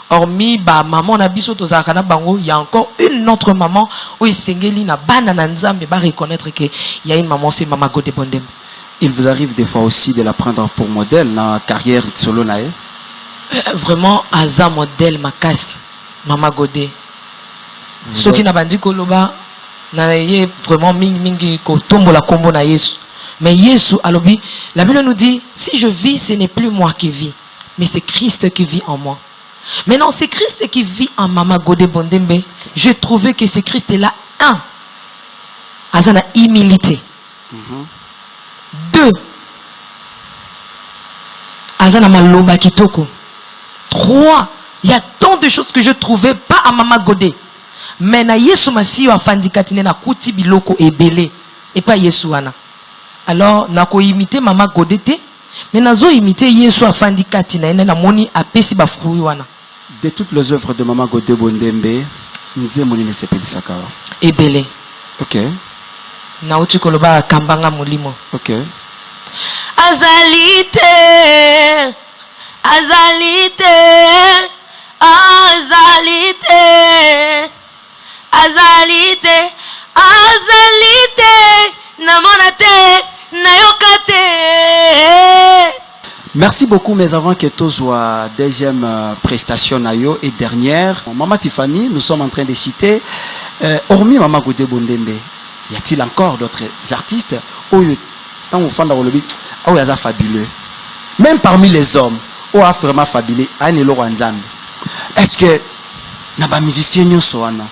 hormis ba maman na biso tozaka na bango il y a encore une autre maman où sengeli na bana na nzambe ba reconnaître que il y a une maman c'est Mama Godé Bondembe. Il vous arrive des fois aussi de la prendre pour modèle dans la carrière solo nae? Vraiment aza modèle makasi Mama Godé. Ce qui n'a pas dit koloba na ye vraiment mingi ko tombola kombo na Yesu. Mais Yesu alobi la Bible nous dit si je vis ce n'est plus moi qui vis mais c'est Christ qui vit en moi. Maintenant, c'est Christ qui vit en Mama Godé Bondembe. J'ai trouvé que ce Christ est là. 1. Azana humilité. 2. Azana maloba kitoko. 3. Il y a tant de choses que je trouvais pas à Mama Godé. Mais na Yesu masiyo afandikatine na kuti biloko ebele et pas Yesu wana. Alors, na ko imiter Mama Godé te, mais nazo imiter Yesu afandikatine na moni apesi ba fruit wana. De toutes les œuvres de Mama Godé Bondembe, Nzemoni ne sepeli sakawa. Ebele. Ok. Na uti koloba kambanga mulimo. Ok. Azalite, azalite, azalite, azalite, azalite, namonate, nayokate. Merci beaucoup, mais avant que tout soit deuxième prestation nayo et dernière, Maman Tiffany, nous sommes en train de citer, hormis Mama Godé Bondembe, y a-t-il encore d'autres artistes où tant au fond de fabuleux, même parmi les hommes, où a vraiment fabuleux, est-ce que naba musicien nyosoana,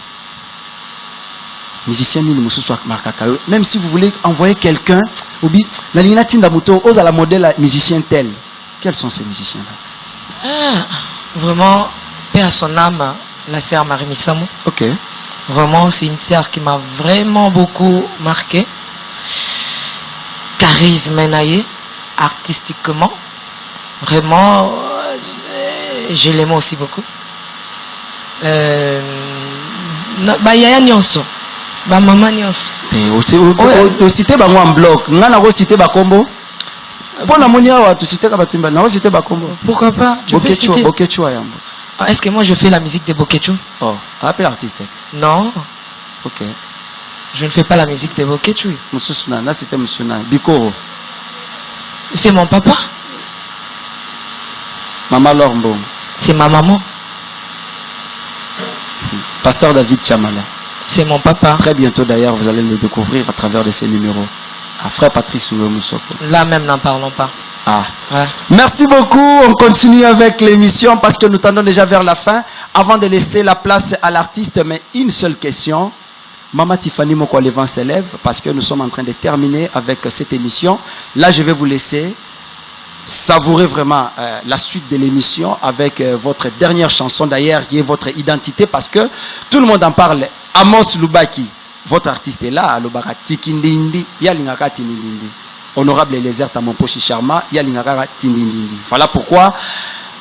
musicien ni mususu markakayo, même si vous voulez envoyer quelqu'un, obi la ligne tinda moto, aux à la modèle musicien tel. Quels sont ces musiciens-là? Vraiment, paix à son âme, la sœur Marie Misamo. Ok. Vraiment, c'est une sœur qui m'a vraiment beaucoup marqué. Charisme, artistiquement. Vraiment, je l'aime aussi beaucoup. Yaya Nyonso. Maman Nyonso. Tu cites en bloc. Tu cites Kombo. Pourquoi pas? Tu peux citer. Est-ce que moi je fais la musique de Bokecho? Oh, appel artiste. Non. Ok. Je ne fais pas la musique de Bokecho. C'est mon papa. Maman Lormbo. C'est ma maman. Pasteur David Chamala. C'est mon papa. Très bientôt d'ailleurs, vous allez le découvrir à travers de ces numéros. Ah, frère Patrice Moussoko. Là même, n'en parlons pas. Ah. Ouais. Merci beaucoup. On continue avec l'émission parce que nous tendons déjà vers la fin. Avant de laisser la place à l'artiste, mais une seule question. Maman Tiffany Moko le vent s'élève parce que nous sommes en train de terminer avec cette émission. Là, je vais vous laisser savourer vraiment la suite de l'émission avec votre dernière chanson d'ailleurs qui est votre identité parce que tout le monde en parle. Amos Lubaki, votre artiste est là. Tikindindi, Yalingaka Tindindi. Honorable Eliezer Tamompochi Sharma, Yalingaka Tindindi. Voilà pourquoi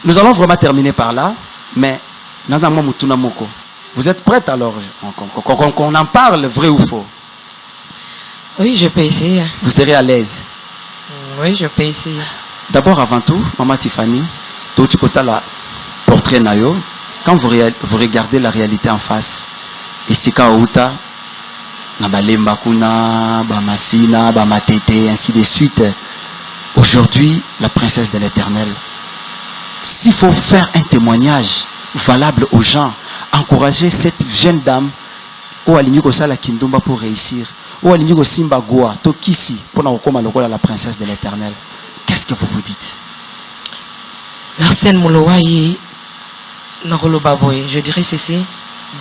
nous allons vraiment terminer par là. Mais Nandama Mutuna Moko, vous êtes prête alors qu'on en parle, vrai ou faux? Oui, je peux essayer. Vous serez à l'aise? Oui, je peux essayer. D'abord, avant tout, Maman Tiffany, tout la portrait Nayo, quand vous regardez la réalité en face, et Sika Outa, Nabalemba Kuna, Bamasina, Bamatete, ainsi de suite, Aujourd'hui, la princesse de l'Éternel, s'il faut faire un témoignage valable aux gens, encourager cette jeune dame au aligné sala kindumba pour réussir, au aligné simba goa to kisi pour la princesse de l'Éternel, qu'est-ce que vous vous dites? L'arsène Moulowaï, je dirais ceci: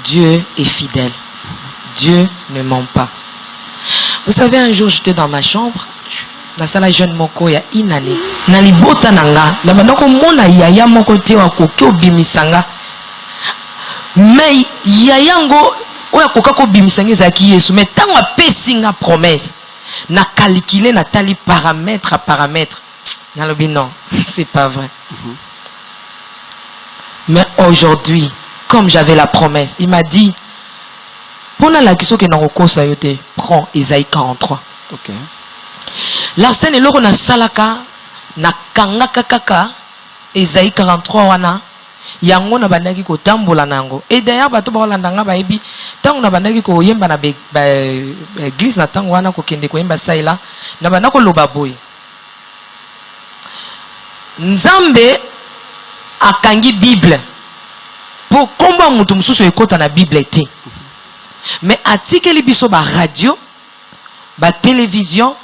Dieu est fidèle. Dieu ne ment pas. Vous savez, un jour j'étais dans ma chambre, dans la jeune moko ya inane, na libota nanga, na banoko mona yaya moko te wa koki obimisanga. Mais yaya ngo oya koka ko bimisanga ezaki Yesu, mais tant apesi nga promesse, na calculer na tali paramètre à paramètre. Na lobi non, c'est pas vrai. Mais aujourd'hui, comme j'avais la promesse, il m'a dit, pour la question que nous prends Isaïe 43. Ok. L'arsène est là na salaka na kanga kaka Isaïe 43 wana yango na bandaki ko tambola nango. Et d'ailleurs bato ba landanga ba ebi tango na bandaki ko yemba na église na tango wana ko kende ko yemba saila na bandako loba boy. Nzambe akangi Bible pour combat mutu mususu ekota na Bible ete. Mais atikeli biso ba radio, ba télévision,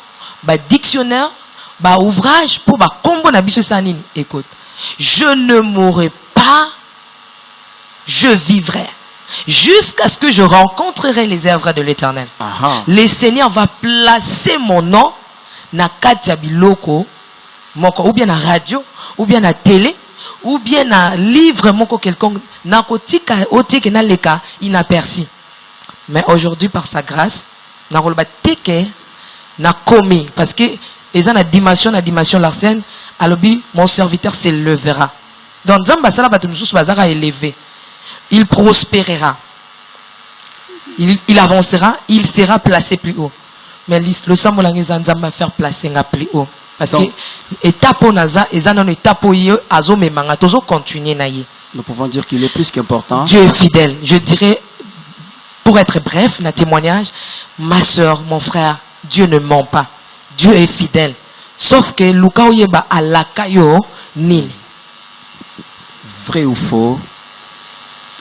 ba dictionnaire, ba ouvrage pour ba combo na biso sanini. Écoute, je ne mourrai pas, je vivrai jusqu'à ce que je rencontrerai les œuvres de l'Éternel. Le Seigneur va placer mon nom na katia biloko moko, ou bien na radio, ou bien na télé, ou bien na livre moko quelconque na kotika otike na leka inaperçu. Mais aujourd'hui, par sa grâce, na rolba teke na commis, parce que ils ont la dimension l'arsène, alobi mon serviteur s'élèvera. Donc Zamba sala batu mususu bazara élevé, il prospérera, il avancera, il sera placé plus haut. Mais le samolangé Zamba faire placer nga plus haut, parce que étape naza ezana no étape yo azo memanga tozo continuer na ye. Nous pouvons dire qu'il est plus qu'important. Dieu est fidèle. Je dirais, pour être bref, un témoignage, ma soeur, mon frère, Dieu ne ment pas. Dieu est fidèle. Sauf que Luka Oyeba alakayo nil. Vrai ou faux,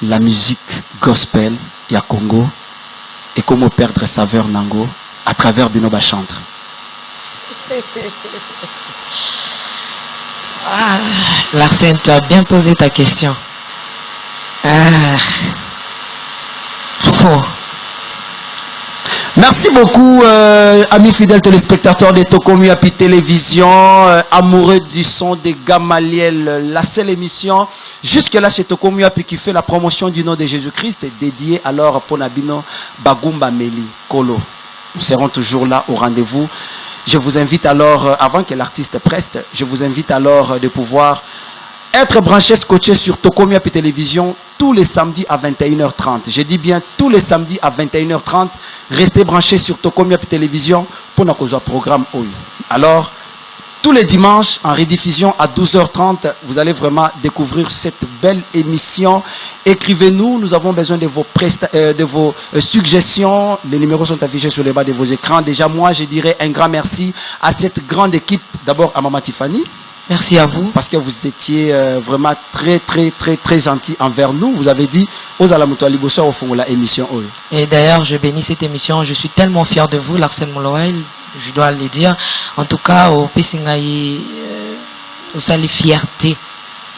la musique gospel ya Congo est comme perdre saveur nango à travers Binoba chantre. Ah, L'arsène, tu as bien posé ta question. Faux. Merci beaucoup, amis fidèles téléspectateurs de Tokomu Api Télévision, amoureux du son de Gamaliel, la seule émission jusque-là chez Tokomu Api qui fait la promotion du nom de Jésus-Christ, dédié alors à Ponabino Bagumba Meli Kolo. Nous serons toujours là au rendez-vous. Je vous invite alors, avant que l'artiste preste, je vous invite alors de pouvoir être branché, scotché sur Tokomu Api Télévision tous les samedis à 21h30. Je dis bien tous les samedis à 21h30. Restez branchés sur Tokomu Api Télévision pour notre programme OU. Alors, tous les dimanches en rediffusion à 12h30, vous allez vraiment découvrir cette belle émission. Écrivez-nous, nous avons besoin de vos suggestions. Les numéros sont affichés sur les bas de vos écrans. Déjà, moi, je dirais un grand merci à cette grande équipe. D'abord à Maman Tiffany. Merci à vous. Parce que vous étiez vraiment très gentil envers nous. Vous avez dit aux Alamutoali Bosso au fond de la émission. Et d'ailleurs, je bénis cette émission. Je suis tellement fier de vous, l'arsène Moulowaï. Je dois le dire. En tout cas, au Pessingaï, vous savez, fierté.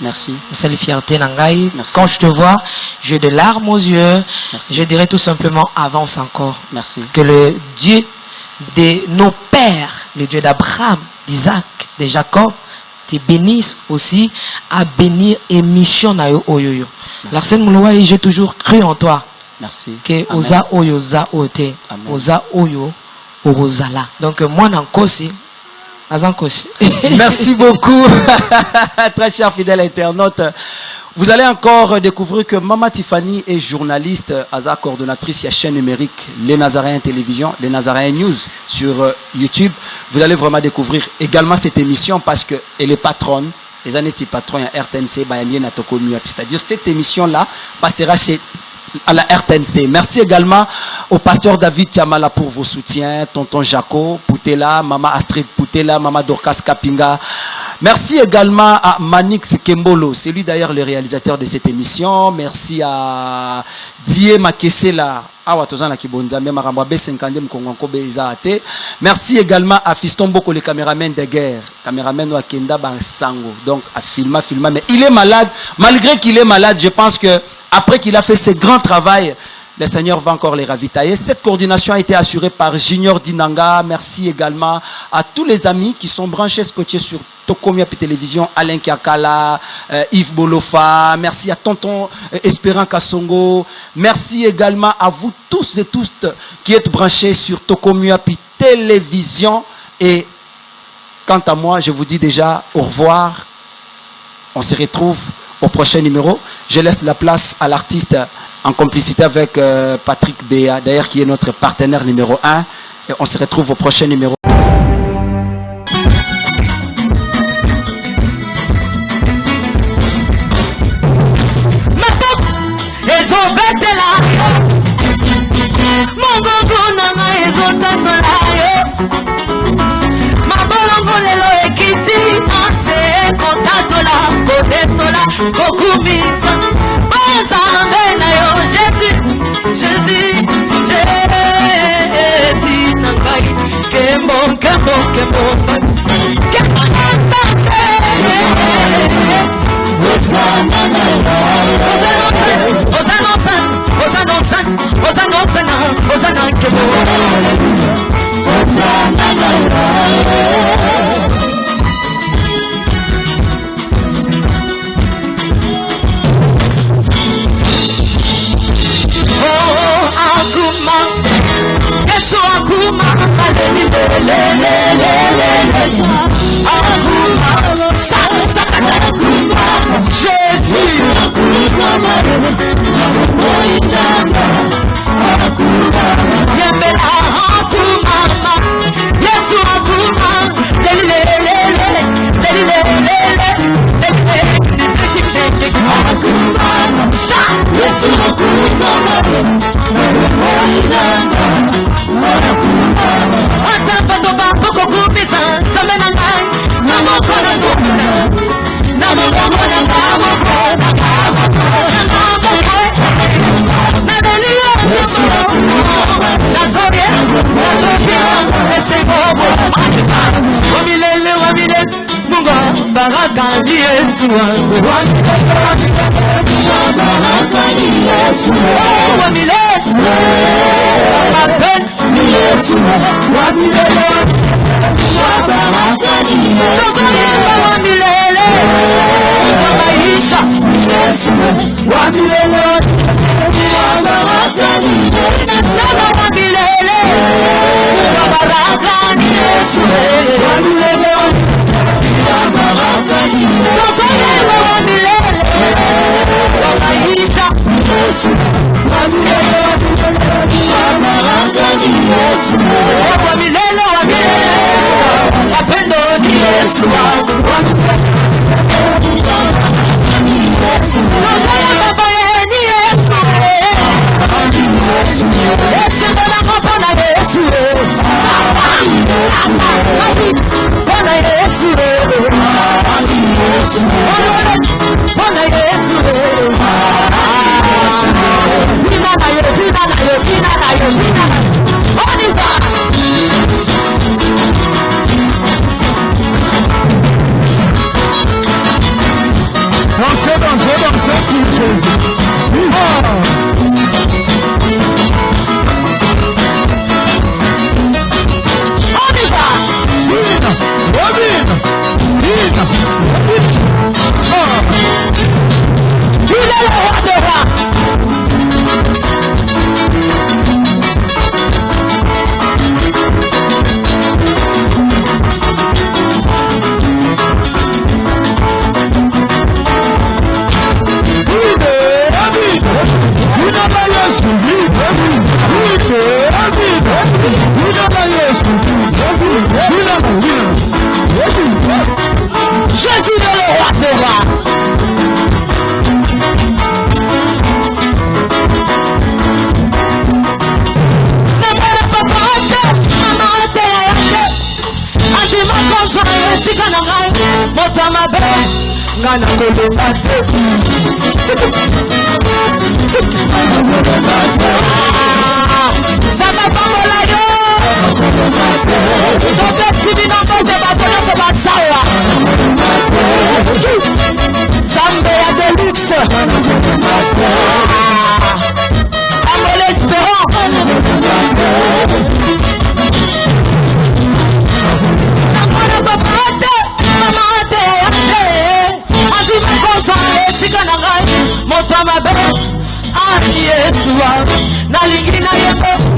Merci. Vous savez, fierté, Nangaï. Quand je te vois, j'ai de larmes aux yeux. Merci. Je dirais tout simplement, avance encore. Merci. Que le Dieu de nos pères, le Dieu d'Abraham, d'Isaac, de Jacob, te bénisse aussi à bénir émission na yo oyoyo. L'arsène Moulowaï, j'ai toujours cru en toi. Merci. Que oza oyo za ote, oza oyo orozala. Donc moi nankosi, azankosi. Merci beaucoup, très cher fidèle internaute. Vous allez encore découvrir que Maman Tiffany est journaliste, Aza coordonnatrice à chaîne numérique Les Nazaréens Télévision, Les Nazaréens News sur YouTube. Vous allez vraiment découvrir également cette émission parce qu'elle est patronne. Les années patron à RTNC, Bayamien à Tokomu. C'est-à-dire cette émission-là passera chez à la RTNC. Merci également au pasteur David Tiamala pour vos soutiens, tonton Jaco Poutela, maman Astrid Poutela, maman Dorcas Kapinga. Merci également à Manix Kembolo, c'est lui d'ailleurs le réalisateur de cette émission. Merci à Die Makesela. Merci également à Fiston Boko, le caméraman de guerre, caméraman Wakenda Bansango. Donc à filma, mais il est malade. Malgré qu'il est malade, je pense que après qu'il a fait ce grand travail, le Seigneur va encore les ravitailler. Cette coordination a été assurée par Junior Dinanga. Merci également à tous les amis qui sont branchés, scotchés sur Tokomia Télévision, Alain Kiakala, Yves Bolofa. Merci à tonton Espérant Kassongo. Merci également à vous tous et toutes qui êtes branchés sur Tokomia Télévision. Et quant à moi, je vous dis déjà au revoir. On se retrouve au prochain numéro. Je laisse la place à l'artiste en complicité avec Patrick Béa, d'ailleurs qui est notre partenaire numéro 1. Et on se retrouve au prochain numéro. na ngai moto mabe nga na kolonga te zamba pambola yo topesi bino mbote bato nyonso basawa zambe ya deluxe pambola espérant nakona papate mamate yate andima kosa esika na ngai moto mabe ani yesua nalingi na yeko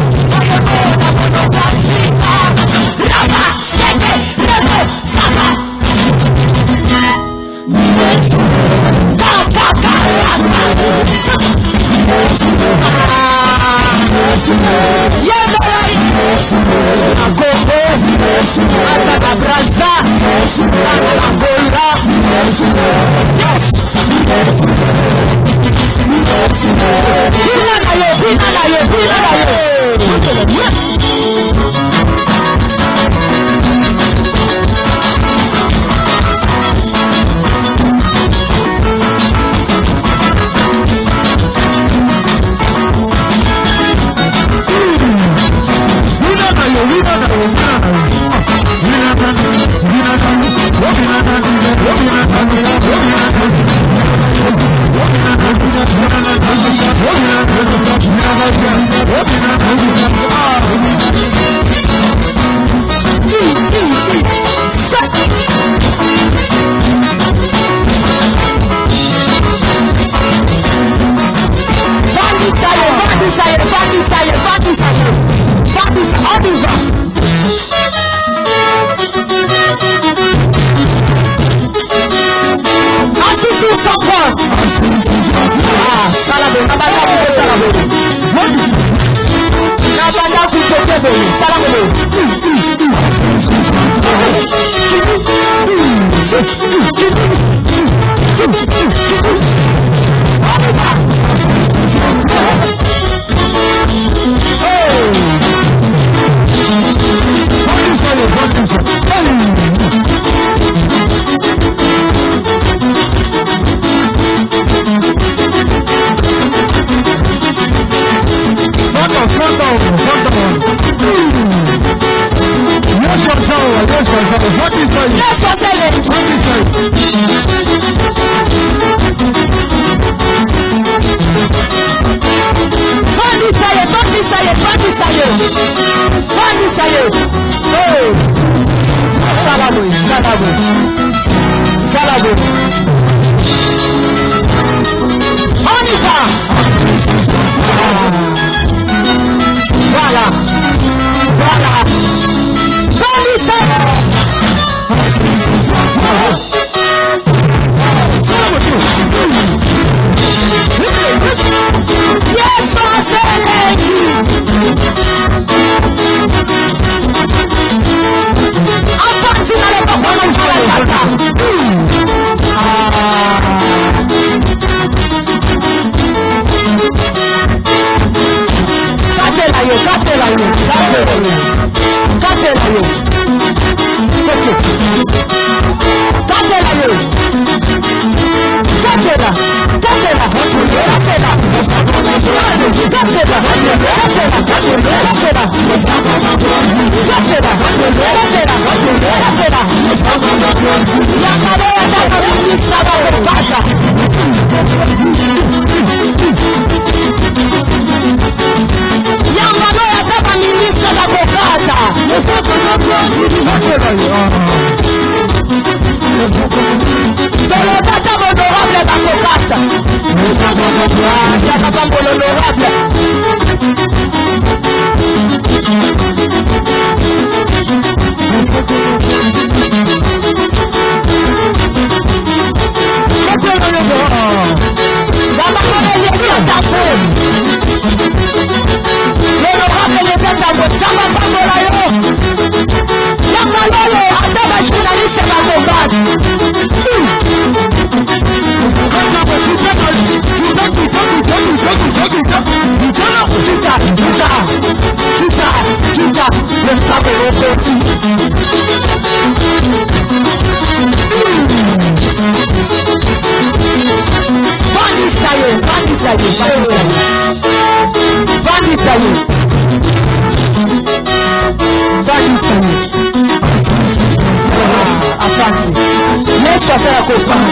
Asante. Yesu afera kufanya.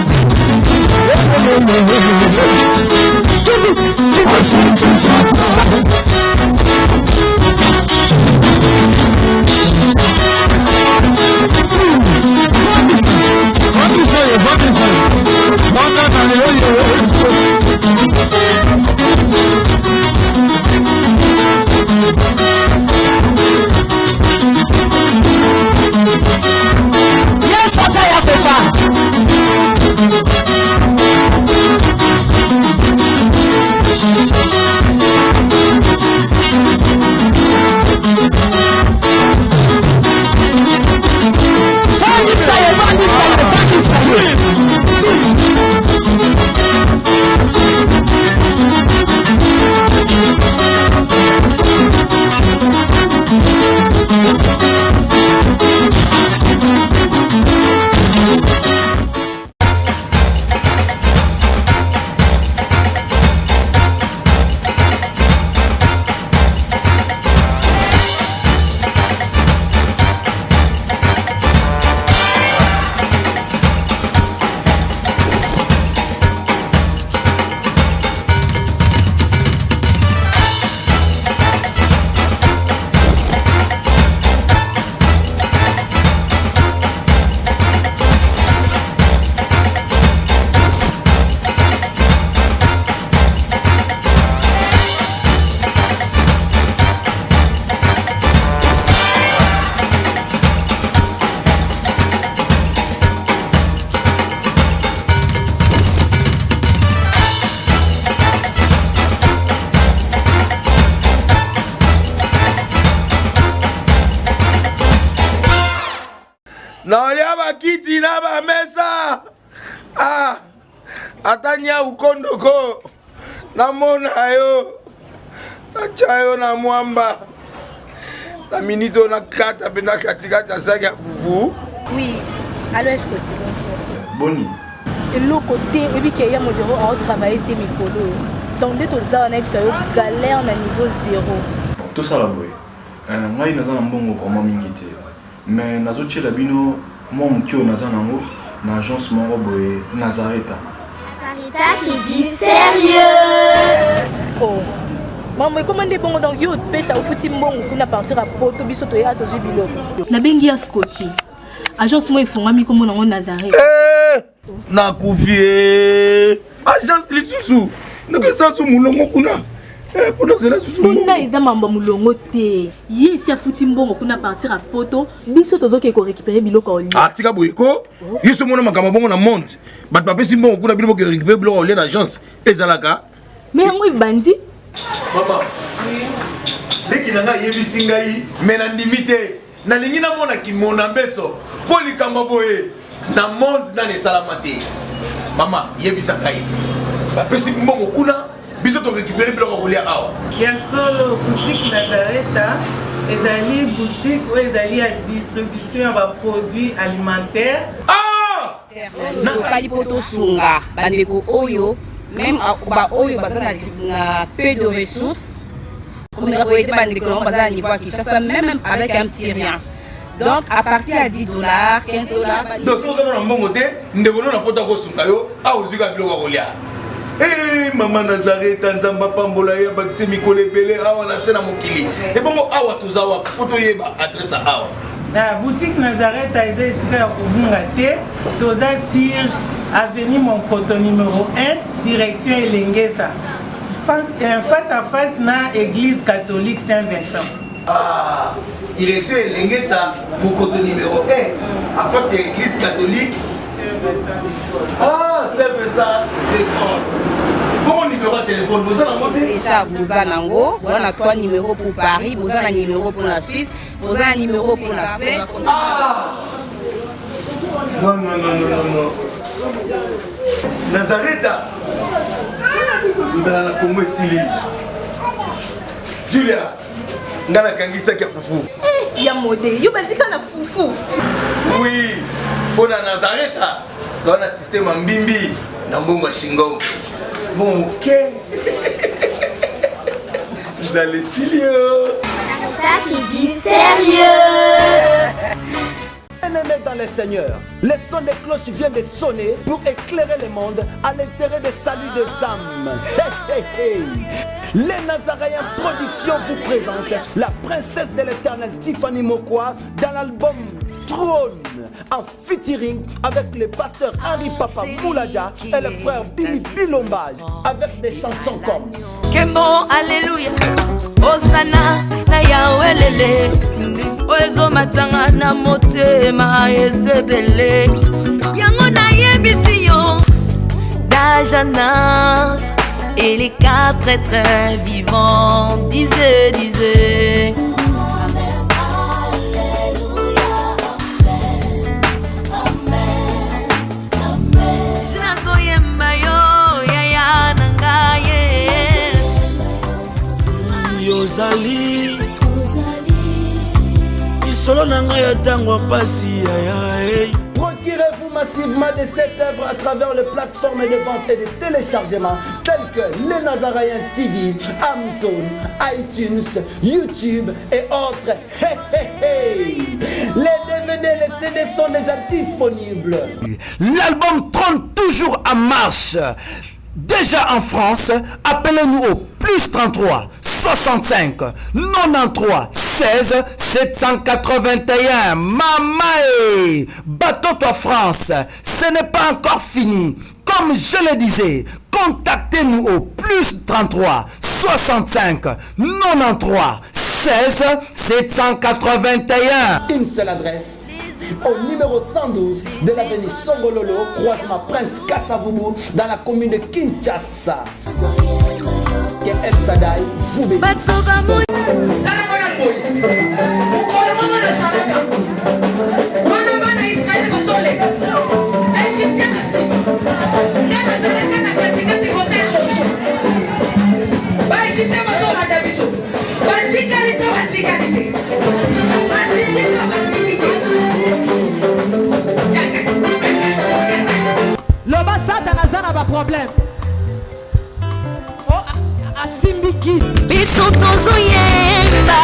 naolia bakiti na bamesa atanya ukondoko namona yo nachayo na mwamba na minito na kata pena katikata saki ya fufu. Oui, allô, est-ce que tu bonjour? Boni. Et l'autre côté, et puis qu'il y a mon bureau à travailler des micros. Donc, dès que tu as un galère à niveau 0. Tout ça là, boy. Moi, il y a un bon vraiment mingité. Mais nazo tchela bino moi mukio naza nango na agence moko boye Nazareta. Sarita qui dit sérieux. Oh. Maman, comment est bon donc yo pesa au fouti mbongo kuna partir à poto biso to ya to jibilo. Na bengi ya Scotty. Agence moi ifungami comme nango Nazareta. Na kufie. Agence lisusu. Ndeke sansu mulongo kuna. Pona zela susu. Pona eza mamba mulongo te. Yesi afuti mbongo kuna partir à poto biso tozoke ko récupérer biloko oli. Ah tika boyeko. Yeso mona makamba bongo na monte. Bat papesi mbongo kuna biloko ko récupérer biloko oli na agence ezalaka. Mais yango ibandi. Maman. Leki nanga yebisi ngai mena ndimite. Na lingi na mona ki mona mbeso. Poli kamba boye na monde na ne salamate. Mama yebisa ngai. Bapesi mbongo kuna biso to récupérer biloko ko lia awa. Ya solo boutique Nazareta ezali boutique ou ezali à distribution ya ba produits alimentaires. Ah! Tosali poto sunga bandeko oyo même ba oyo bazana na peu de ressources. Comme on a été bandeko on bazana niveau Kinshasa même avec un petit rien. Donc à partir à $10, $15. Donc si vous avez un bon côté, nous devons nous apporter au sungayo à ozuga biloko ko lia. Eh maman Nazareta nzamba pambola ya bakise mikole belé awa na sena mokili. Et bongo awa tozawa poto yeba adresse awa. La boutique Nazareta est ici à Kubungate, toza sur avenue Monkoto numéro 1, direction Elengesa. Face à face na église catholique Saint-Vincent. Ah, direction Elengesa, Monkoto numéro 1, à face de l'église catholique Ah, c'est ça, d'accord. Bon numéro de téléphone, vous avez monté déjà, vous avez nango, vous avez 3 numéros pour Paris, vous avez un numéro pour la Suisse, vous avez un numéro pour la Suisse. Ah non, non, non, non, non, non. Nazareta vous avez la Congo Sili. Julia, ngana kangisa kia fufu. Eh, ya modé, yo bandika na fufu. Oui, pour la Nazareta, dans le système mbimbi, na mbongo shingo. bon, ok. Vous allez Silio. Ça, c'est du sérieux. Bien-aimés dans le Seigneur, le son des cloches vient de sonner pour éclairer le monde à l'intérêt des saluts des âmes. Hey, hey, hey. Les Nazaréens Productions vous présentent la princesse de l'éternel Tiffany Mokwa dans l'album Trône, en featuring avec le pasteur Henri Papa Mouladia et le frère Billy Bilombage, avec des chansons comme Kembo, Alléluia, Osana, na Yahweh lele, Oezo matanga na motema ezebele, Yango na yebisiyo, d'âge en âge, et les quatre êtres vivants disaient. Ozali Isolo nanga ya tango pasi ya. Procurez-vous massivement de cette œuvre à travers les plateformes de vente et de téléchargement telles que Les Nazaréens TV, Amazon, iTunes, YouTube et autres. Hey, hey, hey. Les DVD et les CD sont déjà disponibles. L'album Trône toujours en marche. Déjà en France, appelez-nous au plus 33 65 93 16 781. Mamae, bateau-toi France, ce n'est pas encore fini. Comme je le disais, contactez-nous au plus 33 65 93 16 781. Une seule adresse. Au numéro 112 de l'avenue Songololo, croisement Prince Kassavubu, dans la commune de Kinshasa. Que El Shaddai vous bénisse. Problème. Oh, asimbiki. Biso tozoyemba